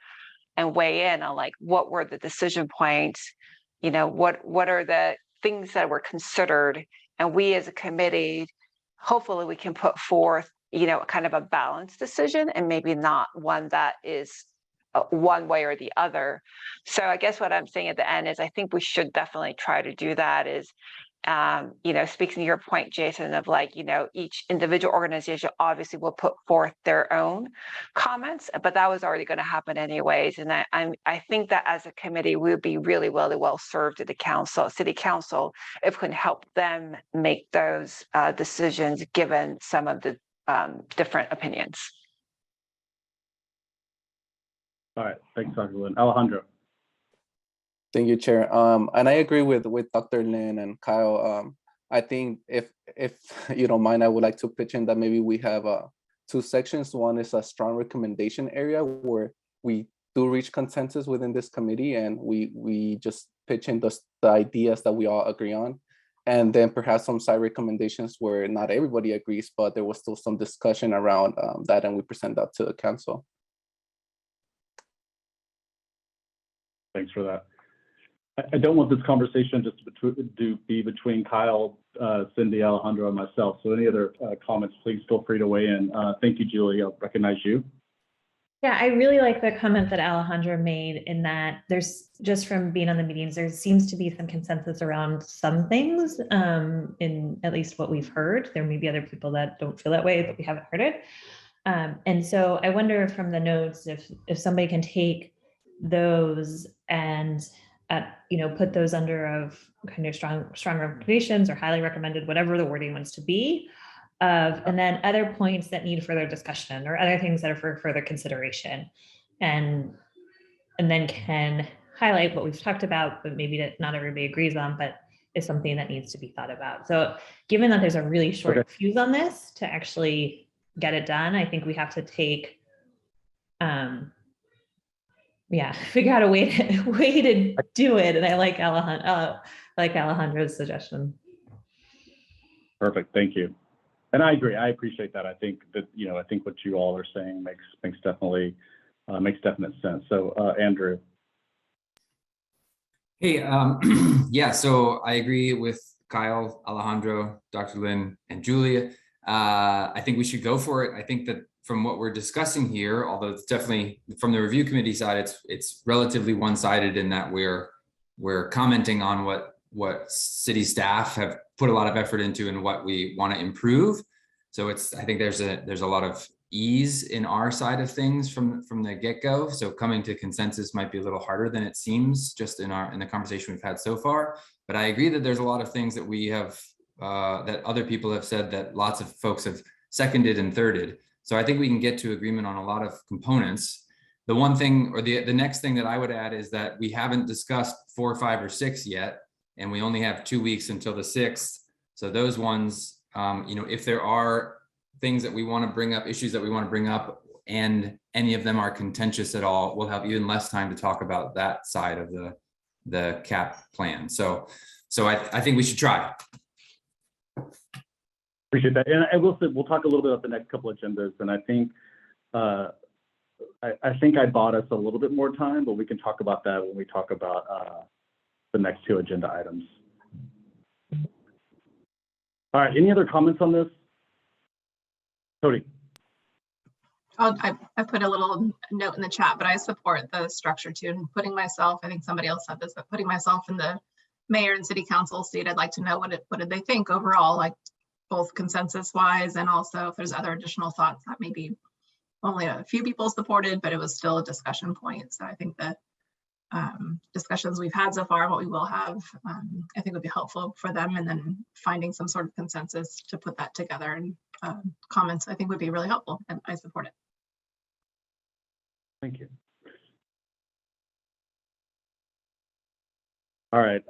and weigh in on, like, what were the decision points, what are the things that were considered, and we as a committee, hopefully we can put forth, kind of a balanced decision, and maybe not one that is one way or the other. So I guess what I'm saying at the end is I think we should definitely try to do that. Is speaking to your point, Jason, of like, each individual organization obviously will put forth their own comments, but that was already going to happen anyways. And I think that as a committee, we would be really, really well served at the city council, if we can help them make those decisions given some of the different opinions. All right, thanks, Dr. Lynn. Alejandro. Thank you, Chair. And I agree with Dr. Lynn and Kyle. I think if you don't mind, I would like to pitch in that maybe we have two sections. One is a strong recommendation area where we do reach consensus within this committee, and we just pitch in the ideas that we all agree on. And then perhaps some side recommendations where not everybody agrees, but there was still some discussion around that, and we present that to the council. Thanks for that. I don't want this conversation just to be between Kyle, Cindy, Alejandro, and myself. So any other comments, please feel free to weigh in. Thank you, Julie. I'll recognize you. Yeah, I really like the comment that Alejandra made in that there's just from being on the meetings, there seems to be some consensus around some things in at least what we've heard. There may be other people that don't feel that way, but we haven't heard it. And so I wonder from the notes if somebody can take those and put those under of kind of strong recommendations or highly recommended, whatever the wording wants to be. And then other points that need further discussion or other things that are for further consideration, and then can highlight what we've talked about, but maybe that not everybody agrees on, but is something that needs to be thought about. So given that there's a really short fuse on this to actually get it done, I think we have to take, figure out a way to do it. And I like Alejandra's suggestion. Perfect, thank you. And I agree. I appreciate that. I think that I think what you all are saying makes definite sense. So Andrew. Hey, yeah. So I agree with Kyle, Alejandro, Dr. Lynn, and Julia. I think we should go for it. I think that from what we're discussing here, although it's definitely from the review committee side, it's relatively one-sided in that we're commenting on what city staff have put a lot of effort into and what we want to improve. So I think there's a lot of ease in our side of things from the get-go. So coming to consensus might be a little harder than it seems just in the conversation we've had so far. But I agree that there's a lot of things that we have that other people have said that lots of folks have seconded and thirded. So I think we can get to agreement on a lot of components. The one thing or the next thing that I would add is that we haven't discussed 4, 5, or 6 yet. And we only have 2 weeks until the 6th. So those ones, if there are things that we want to bring up, issues that we want to bring up, and any of them are contentious at all, we'll have even less time to talk about that side of the CAP plan. So I think we should try. Appreciate that. And I will say, we'll talk a little bit about the next couple of agendas. And I think I bought us a little bit more time, but we can talk about that when we talk about the next 2 agenda items. All right, any other comments on this? Cody. I put a little note in the chat, but I support the structure too. And putting myself, I think somebody else said this, but putting myself in the mayor and city council seat, I'd like to know what did they think overall, like both consensus wise, and also if there's other additional thoughts that maybe only a few people supported, but it was still a discussion point. So I think that discussions we've had so far and what we will have, I think would be helpful for them, and then finding some sort of consensus to put that together, and comments I think would be really helpful, and I support it. Thank you. All right,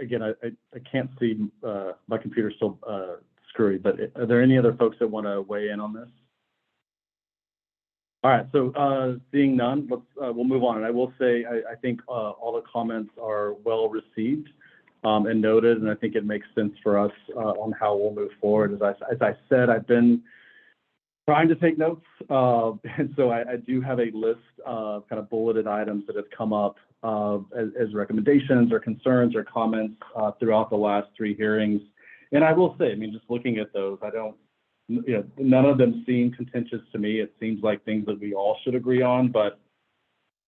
again, I can't see, my computer's still screwy, but are there any other folks that want to weigh in on this? All right, so seeing none, we'll move on. And I will say, I think all the comments are well received and noted, and I think it makes sense for us on how we'll move forward. As I said, I've been trying to take notes, and so I do have a list of kind of bulleted items that have come up as recommendations or concerns or comments throughout the last 3 hearings. And I will say, I mean, just looking at those, none of them seem contentious to me. It seems like things that we all should agree on, but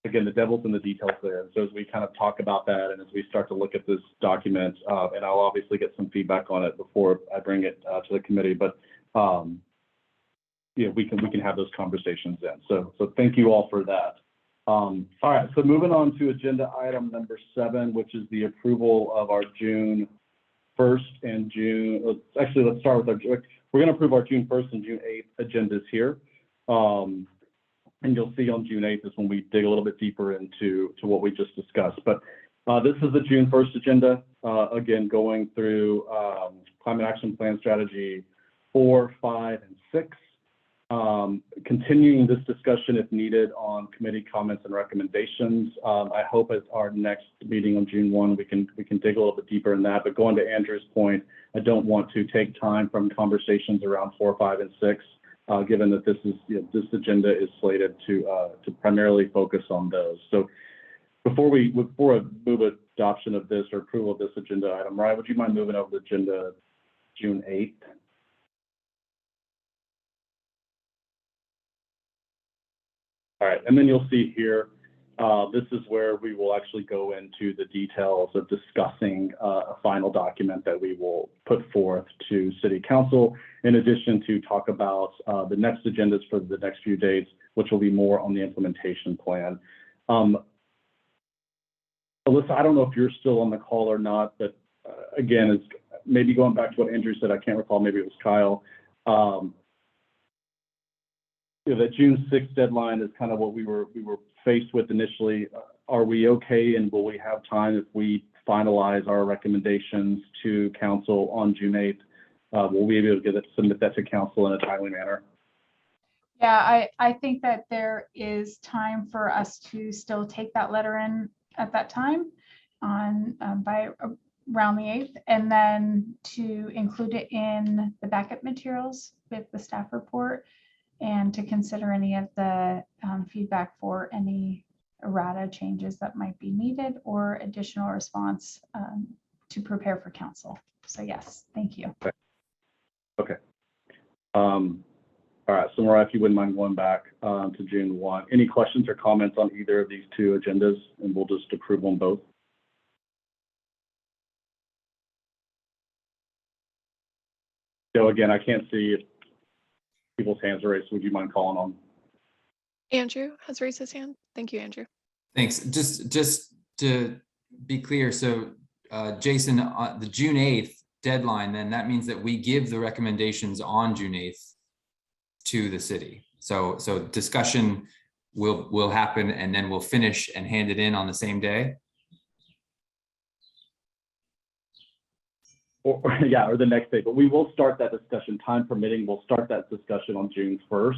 again, the devil's in the details there. So as we kind of talk about that, and as we start to look at this document, and I'll obviously get some feedback on it before I bring it to the committee, but we can have those conversations then. So thank you all for that. All right, so moving on to agenda item number 7, which is the approval of our June 1st and June. Let's start with we're going to approve our June 1st and June 8th agendas here. And you'll see on June 8th is when we dig a little bit deeper into what we just discussed. But this is the June 1st agenda, again, going through Climate Action Plan Strategy 4, 5, and 6. Continuing this discussion if needed on committee comments and recommendations. I hope at our next meeting on June 1, we can dig a little bit deeper in that. But going to Andrew's point, I don't want to take time from conversations around 4, 5, and 6, given that this is this agenda is slated to primarily focus on those. So before I move adoption of this or approval of this agenda item, Ryan, would you mind moving over the agenda June 8th? All right, and then you'll see here, this is where we will actually go into the details of discussing a final document that we will put forth to City Council, in addition to talk about the next agendas for the next few days, which will be more on the implementation plan. Alyssa, I don't know if you're still on the call or not, but again, it's maybe going back to what Andrew said, I can't recall, maybe it was Kyle. That June 6th deadline is kind of what we were faced with initially. Are we okay, and will we have time if we finalize our recommendations to council on June 8th? Will we be able to submit that to council in a timely manner? Yeah, I think that there is time for us to still take that letter in at that time on by around the 8th, and then to include it in the backup materials with the staff report, and to consider any of the feedback for any errata changes that might be needed or additional response to prepare for council. So yes, thank you. Okay. All right, so Mariah, if you wouldn't mind going back to June 1. Any questions or comments on either of these two agendas, and we'll just approve on both? So again, I can't see if people's hands are raised. Would you mind calling on? Andrew has raised his hand. Thank you, Andrew. Thanks. Just to be clear, so Jason, the June 8th deadline, then that means that we give the recommendations on June 8th to the city. So discussion will happen, and then we'll finish and hand it in on the same day. Or the next day, but we will start that discussion, time permitting. We'll start that discussion on June 1st.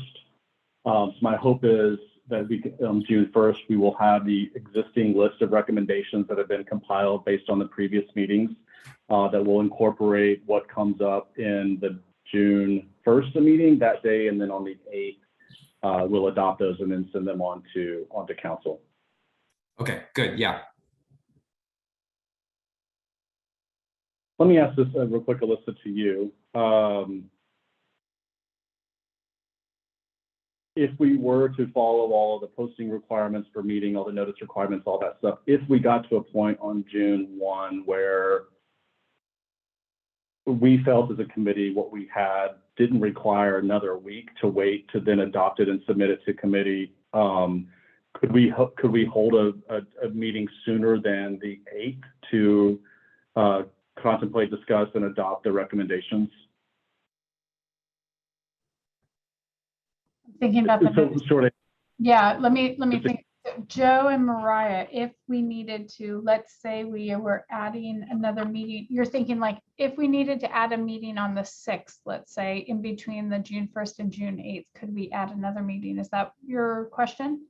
So my hope is that June 1st, we will have the existing list of recommendations that have been compiled based on the previous meetings that will incorporate what comes up in the June 1st meeting that day, and then on the 8th, we'll adopt those and then send them on to council. Okay, good, yeah. Let me ask this real quick, Alyssa, to you. If we were to follow all of the posting requirements for meeting, all the notice requirements, all that stuff, if we got to a point on June 1 where we felt as a committee what we had didn't require another week to wait to then adopt it and submit it to committee, could we hold a meeting sooner than the 8th to contemplate, discuss, and adopt the recommendations? Thinking about the sort of. Yeah, let me think. Joe and Mariah, if we needed to, let's say we were adding another meeting, you're thinking like if we needed to add a meeting on the 6th, let's say in between the June 1st and June 8th, could we add another meeting? Is that your question?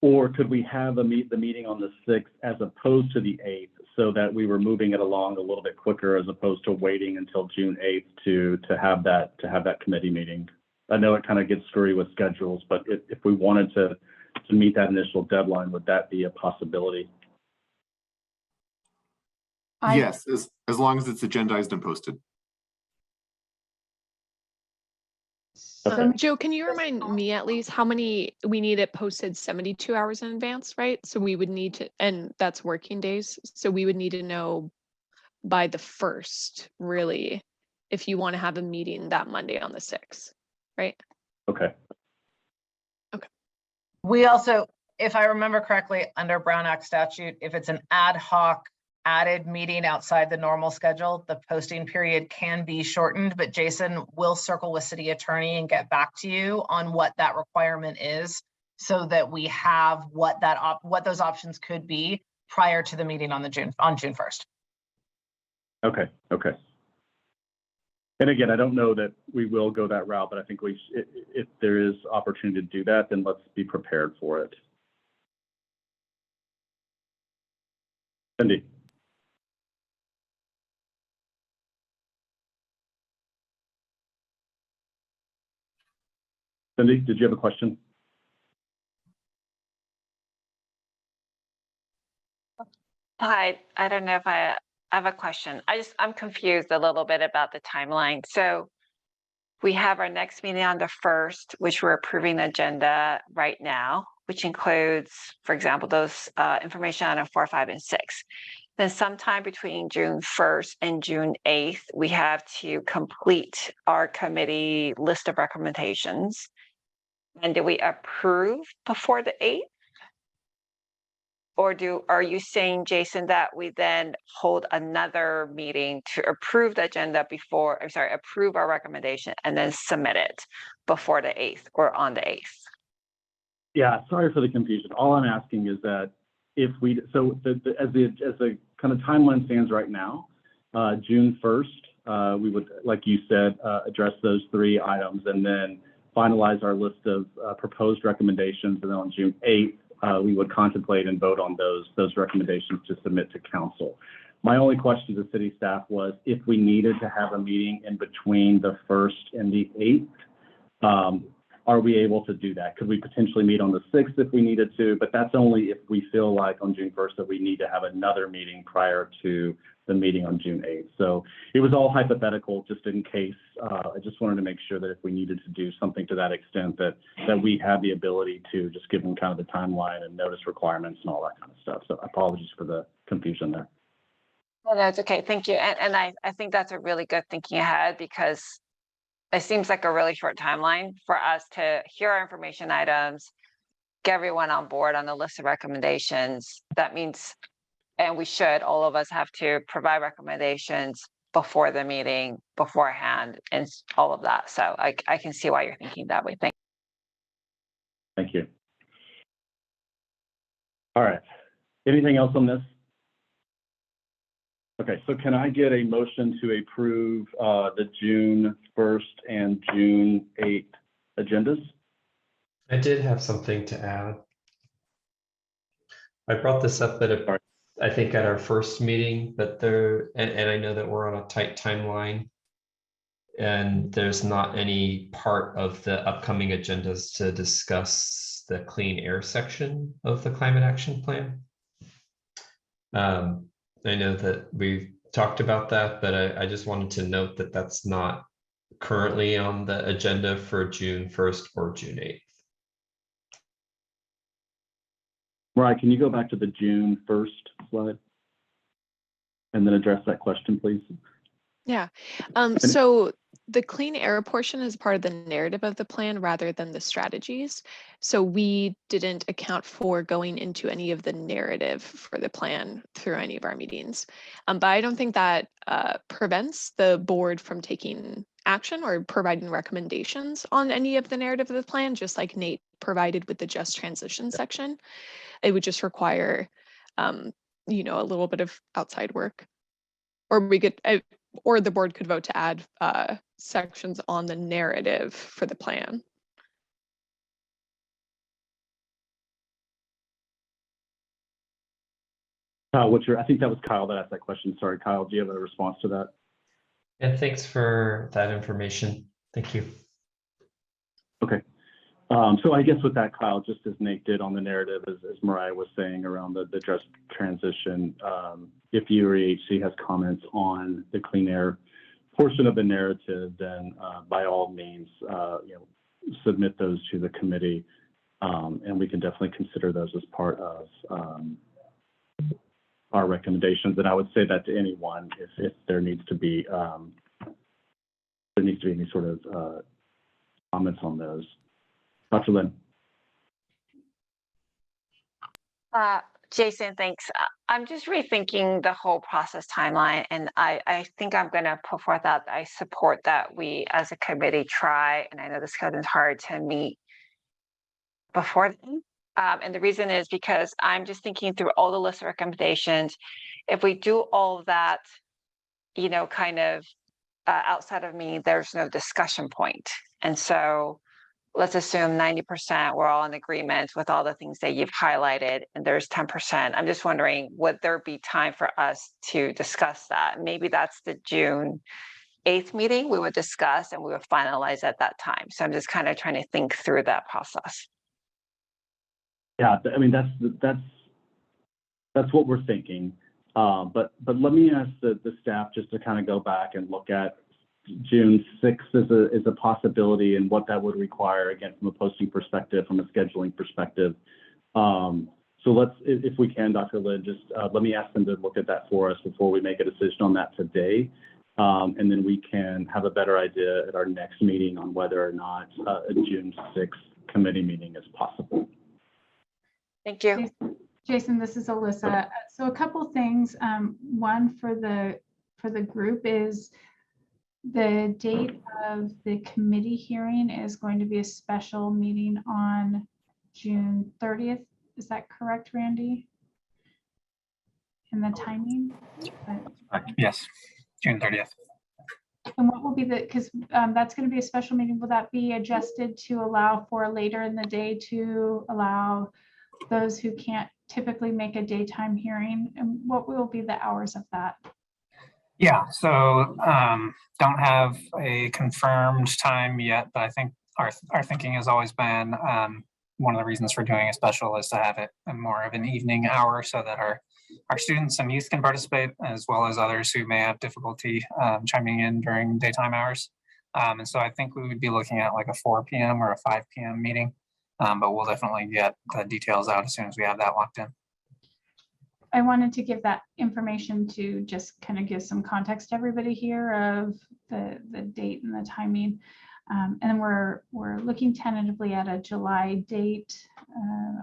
Or could we have the meeting on the 6th as opposed to the 8th, so that we were moving it along a little bit quicker as opposed to waiting until June 8th to have that committee meeting? I know it kind of gets screwy with schedules, but if we wanted to meet that initial deadline, would that be a possibility? Yes, as long as it's agendized and posted. Joe, can you remind me at least how many we need it posted 72 hours in advance, right? So we would need to, and that's working days. So we would need to know by the 1st, really, if you want to have a meeting that Monday on the 6th, right? Okay. We also, if I remember correctly, under Brown Act statute, if it's an ad hoc added meeting outside the normal schedule, the posting period can be shortened, but Jason will circle with city attorney and get back to you on what that requirement is, so that we have what those options could be prior to the meeting on June 1st. Okay. And again, I don't know that we will go that route, but I think if there is opportunity to do that, then let's be prepared for it. Cindy. Cindy, did you have a question? Hi, I don't know if I have a question. I'm confused a little bit about the timeline. So we have our next meeting on the 1st, which we're approving the agenda right now, which includes, for example, those information on 4, 5, and 6. Then sometime between June 1st and June 8th, we have to complete our committee list of recommendations. And do we approve before the 8th? Or are you saying, Jason, that we then hold another meeting to approve the agenda before, I'm sorry, approve our recommendation and then submit it before the 8th or on the 8th? Yeah, sorry for the confusion. All I'm asking is that if we, so as the kind of timeline stands right now, June 1st, we would, like you said, address those 3 items and then finalize our list of proposed recommendations. And then on June 8th, we would contemplate and vote on those recommendations to submit to council. My only question to city staff was if we needed to have a meeting in between the 1st and the 8th, are we able to do that? Could we potentially meet on the 6th if we needed to? But that's only if we feel like on June 1st that we need to have another meeting prior to the meeting on June 8th. So it was all hypothetical just in case. I just wanted to make sure that if we needed to do something to that extent that we had the ability to, just given kind of the timeline and notice requirements and all that kind of stuff. So apologies for the confusion there. Well, that's okay. Thank you. And I think that's a really good thinking ahead because it seems like a really short timeline for us to hear our information items, get everyone on board on the list of recommendations. That means, and we should, all of us have to provide recommendations before the meeting, beforehand, and all of that. So I can see why you're thinking that way. Thank you. All right. Anything else on this? Okay, so can I get a motion to approve the June 1st and June 8th agendas? I did have something to add. I brought this up I think at our first meeting, but and I know that we're on a tight timeline and there's not any part of the upcoming agendas to discuss the clean air section of the climate action plan. I know that we've talked about that, but I just wanted to note that that's not currently on the agenda for June 1st or June 8th. Right, can you go back to the June 1st slide and then address that question, please? Yeah, so the clean air portion is part of the narrative of the plan rather than the strategies. So we didn't account for going into any of the narrative for the plan through any of our meetings. But I don't think that prevents the board from taking action or providing recommendations on any of the narrative of the plan, just like Nate provided with the just transition section. It would just require, you know, a little bit of outside work. Or we could, or the board could vote to add sections on the narrative for the plan. I think that was Kyle that asked that question. Sorry, Kyle, do you have a response to that? Yeah, thanks for that information. Thank you. Okay. So I guess with that, Kyle, just as Nate did on the narrative, as Mariah was saying around the just transition, if you or EHC has comments on the clean air portion of the narrative, then by all means, submit those to the committee, and we can definitely consider those as part of our recommendations. And I would say that to anyone if there needs to be any sort of comments on those. Dr. Lynn. Jason, thanks. I'm just rethinking the whole process timeline, and I think I'm going to put forth that I support that we as a committee try, and I know this is hard to meet before then. And the reason is because I'm just thinking through all the list of recommendations. If we do all of that, you know, kind of outside of me, there's no discussion point. And so let's assume 90% we're all in agreement with all the things that you've highlighted, and there's 10%. I'm just wondering, would there be time for us to discuss that? Maybe that's the June 8th meeting we would discuss and we would finalize at that time. So I'm just kind of trying to think through that process. Yeah, I mean, that's what we're thinking. But let me ask the staff just to kind of go back and look at June 6th is a possibility, and what that would require, again, from a posting perspective, from a scheduling perspective. So let's, if we can, Dr. Lynn, just let me ask them to look at that for us before we make a decision on that today. And then we can have a better idea at our next meeting on whether or not a June 6th committee meeting is possible. Thank you. Jason, this is Alyssa. So a couple things. One for the group is the date of the committee hearing is going to be a special meeting on June 30th. Is that correct, Randy? And the timing? Yes, June 30th. And what will be the, because that's going to be a special meeting, will that be adjusted to allow for later in the day to allow those who can't typically make a daytime hearing? And what will be the hours of that? Yeah, so don't have a confirmed time yet, but I think our thinking has always been one of the reasons for doing a special is to have it more of an evening hour so that our students and youth can participate, as well as others who may have difficulty chiming in during daytime hours. And so I think we would be looking at like a 4 p.m. or a 5 p.m. meeting, but we'll definitely get the details out as soon as we have that locked in. I wanted to give that information to just kind of give some context to everybody here of the date and the timing. And we're looking tentatively at a July date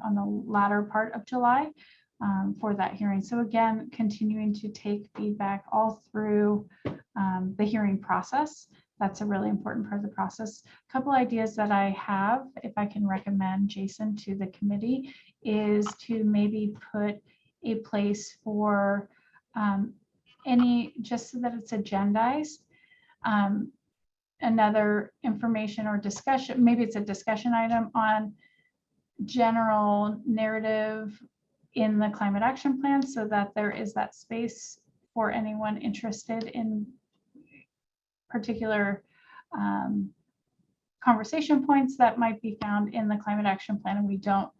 on the latter part of July for that hearing. So again, continuing to take feedback all through the hearing process. That's a really important part of the process. A couple ideas that I have, if I can recommend, Jason, to the committee, is to maybe put a place for just so that it's agendized. Another information or discussion, maybe it's a discussion item on general narrative in the climate action plan so that there is that space for anyone interested in particular conversation points that might be found in the climate action plan, and we don't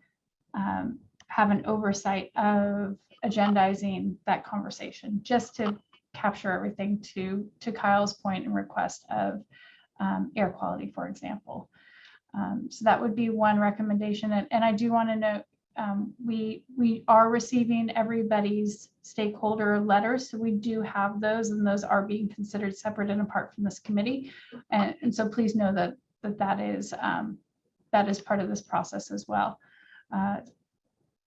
have an oversight of agendizing that conversation, just to capture everything to Kyle's point and request of air quality, for example. So that would be one recommendation. And I do want to note, we are receiving everybody's stakeholder letters. So we do have those, and those are being considered separate and apart from this committee. And so please know that is part of this process as well.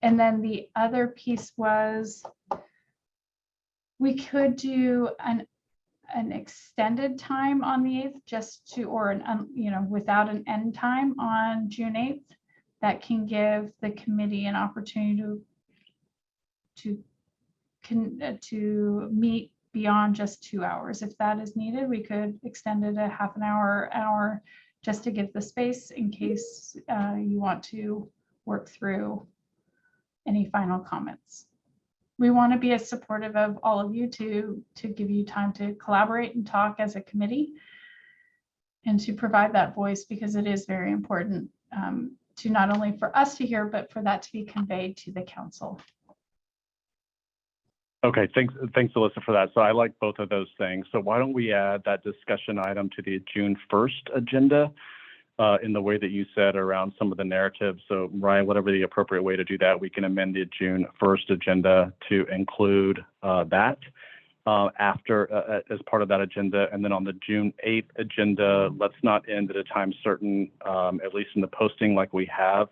And then the other piece was we could do an extended time on the 8th, just to, or without an end time on June 8th, that can give the committee an opportunity to meet beyond just 2 hours. If that is needed, we could extend it a half an hour, just to give the space in case you want to work through any final comments. We want to be as supportive of all of you to give you time to collaborate and talk as a committee and to provide that voice, because it is very important to not only for us to hear, but for that to be conveyed to the council. Okay, thanks Alyssa for that. So I like both of those things. So why don't we add that discussion item to the June 1st agenda in the way that you said around some of the narratives. So Ryan, whatever the appropriate way to do that, we can amend the June 1st agenda to include that as part of that agenda. And then on the June 8th agenda, let's not end at a time certain, at least in the posting like we have.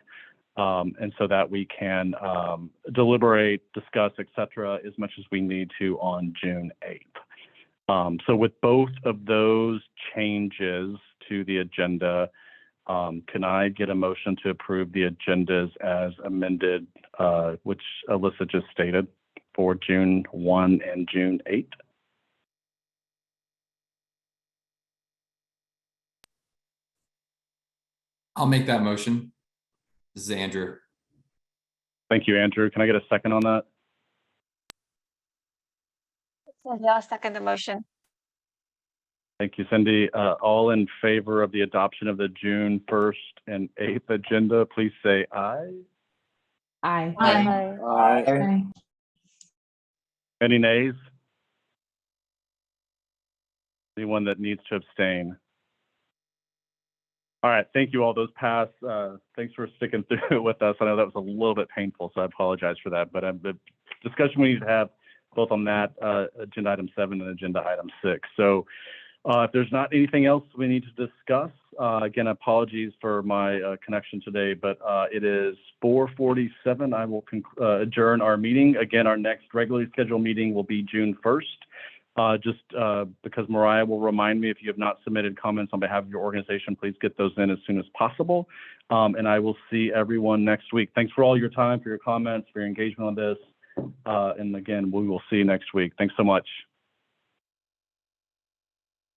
And so that we can deliberate, discuss, et cetera, as much as we need to on June 8th. So with both of those changes to the agenda, can I get a motion to approve the agendas as amended, which Alyssa just stated, for June 1 and June 8? I'll make that motion. This is Andrew. Thank you, Andrew. Can I get a second on that? I'll second the motion. Thank you, Cindy. All in favor of the adoption of the June 1st and 8th agenda, please say aye. Aye. Aye. Aye. Any nays? Anyone that needs to abstain? All right, thank you all. Those pass. Thanks for sticking through with us. I know that was a little bit painful, so I apologize for that. But the discussion we need to have both on that agenda item 7 and agenda item 6. So if there's not anything else we need to discuss, again, apologies for my connection today, but it is 4:47. I will adjourn our meeting. Again, our next regularly scheduled meeting will be June 1st. Just because Mariah will remind me, if you have not submitted comments on behalf of your organization, please get those in as soon as possible. And I will see everyone next week. Thanks for all your time, for your comments, for your engagement on this. And again, we will see you next week. Thanks so much.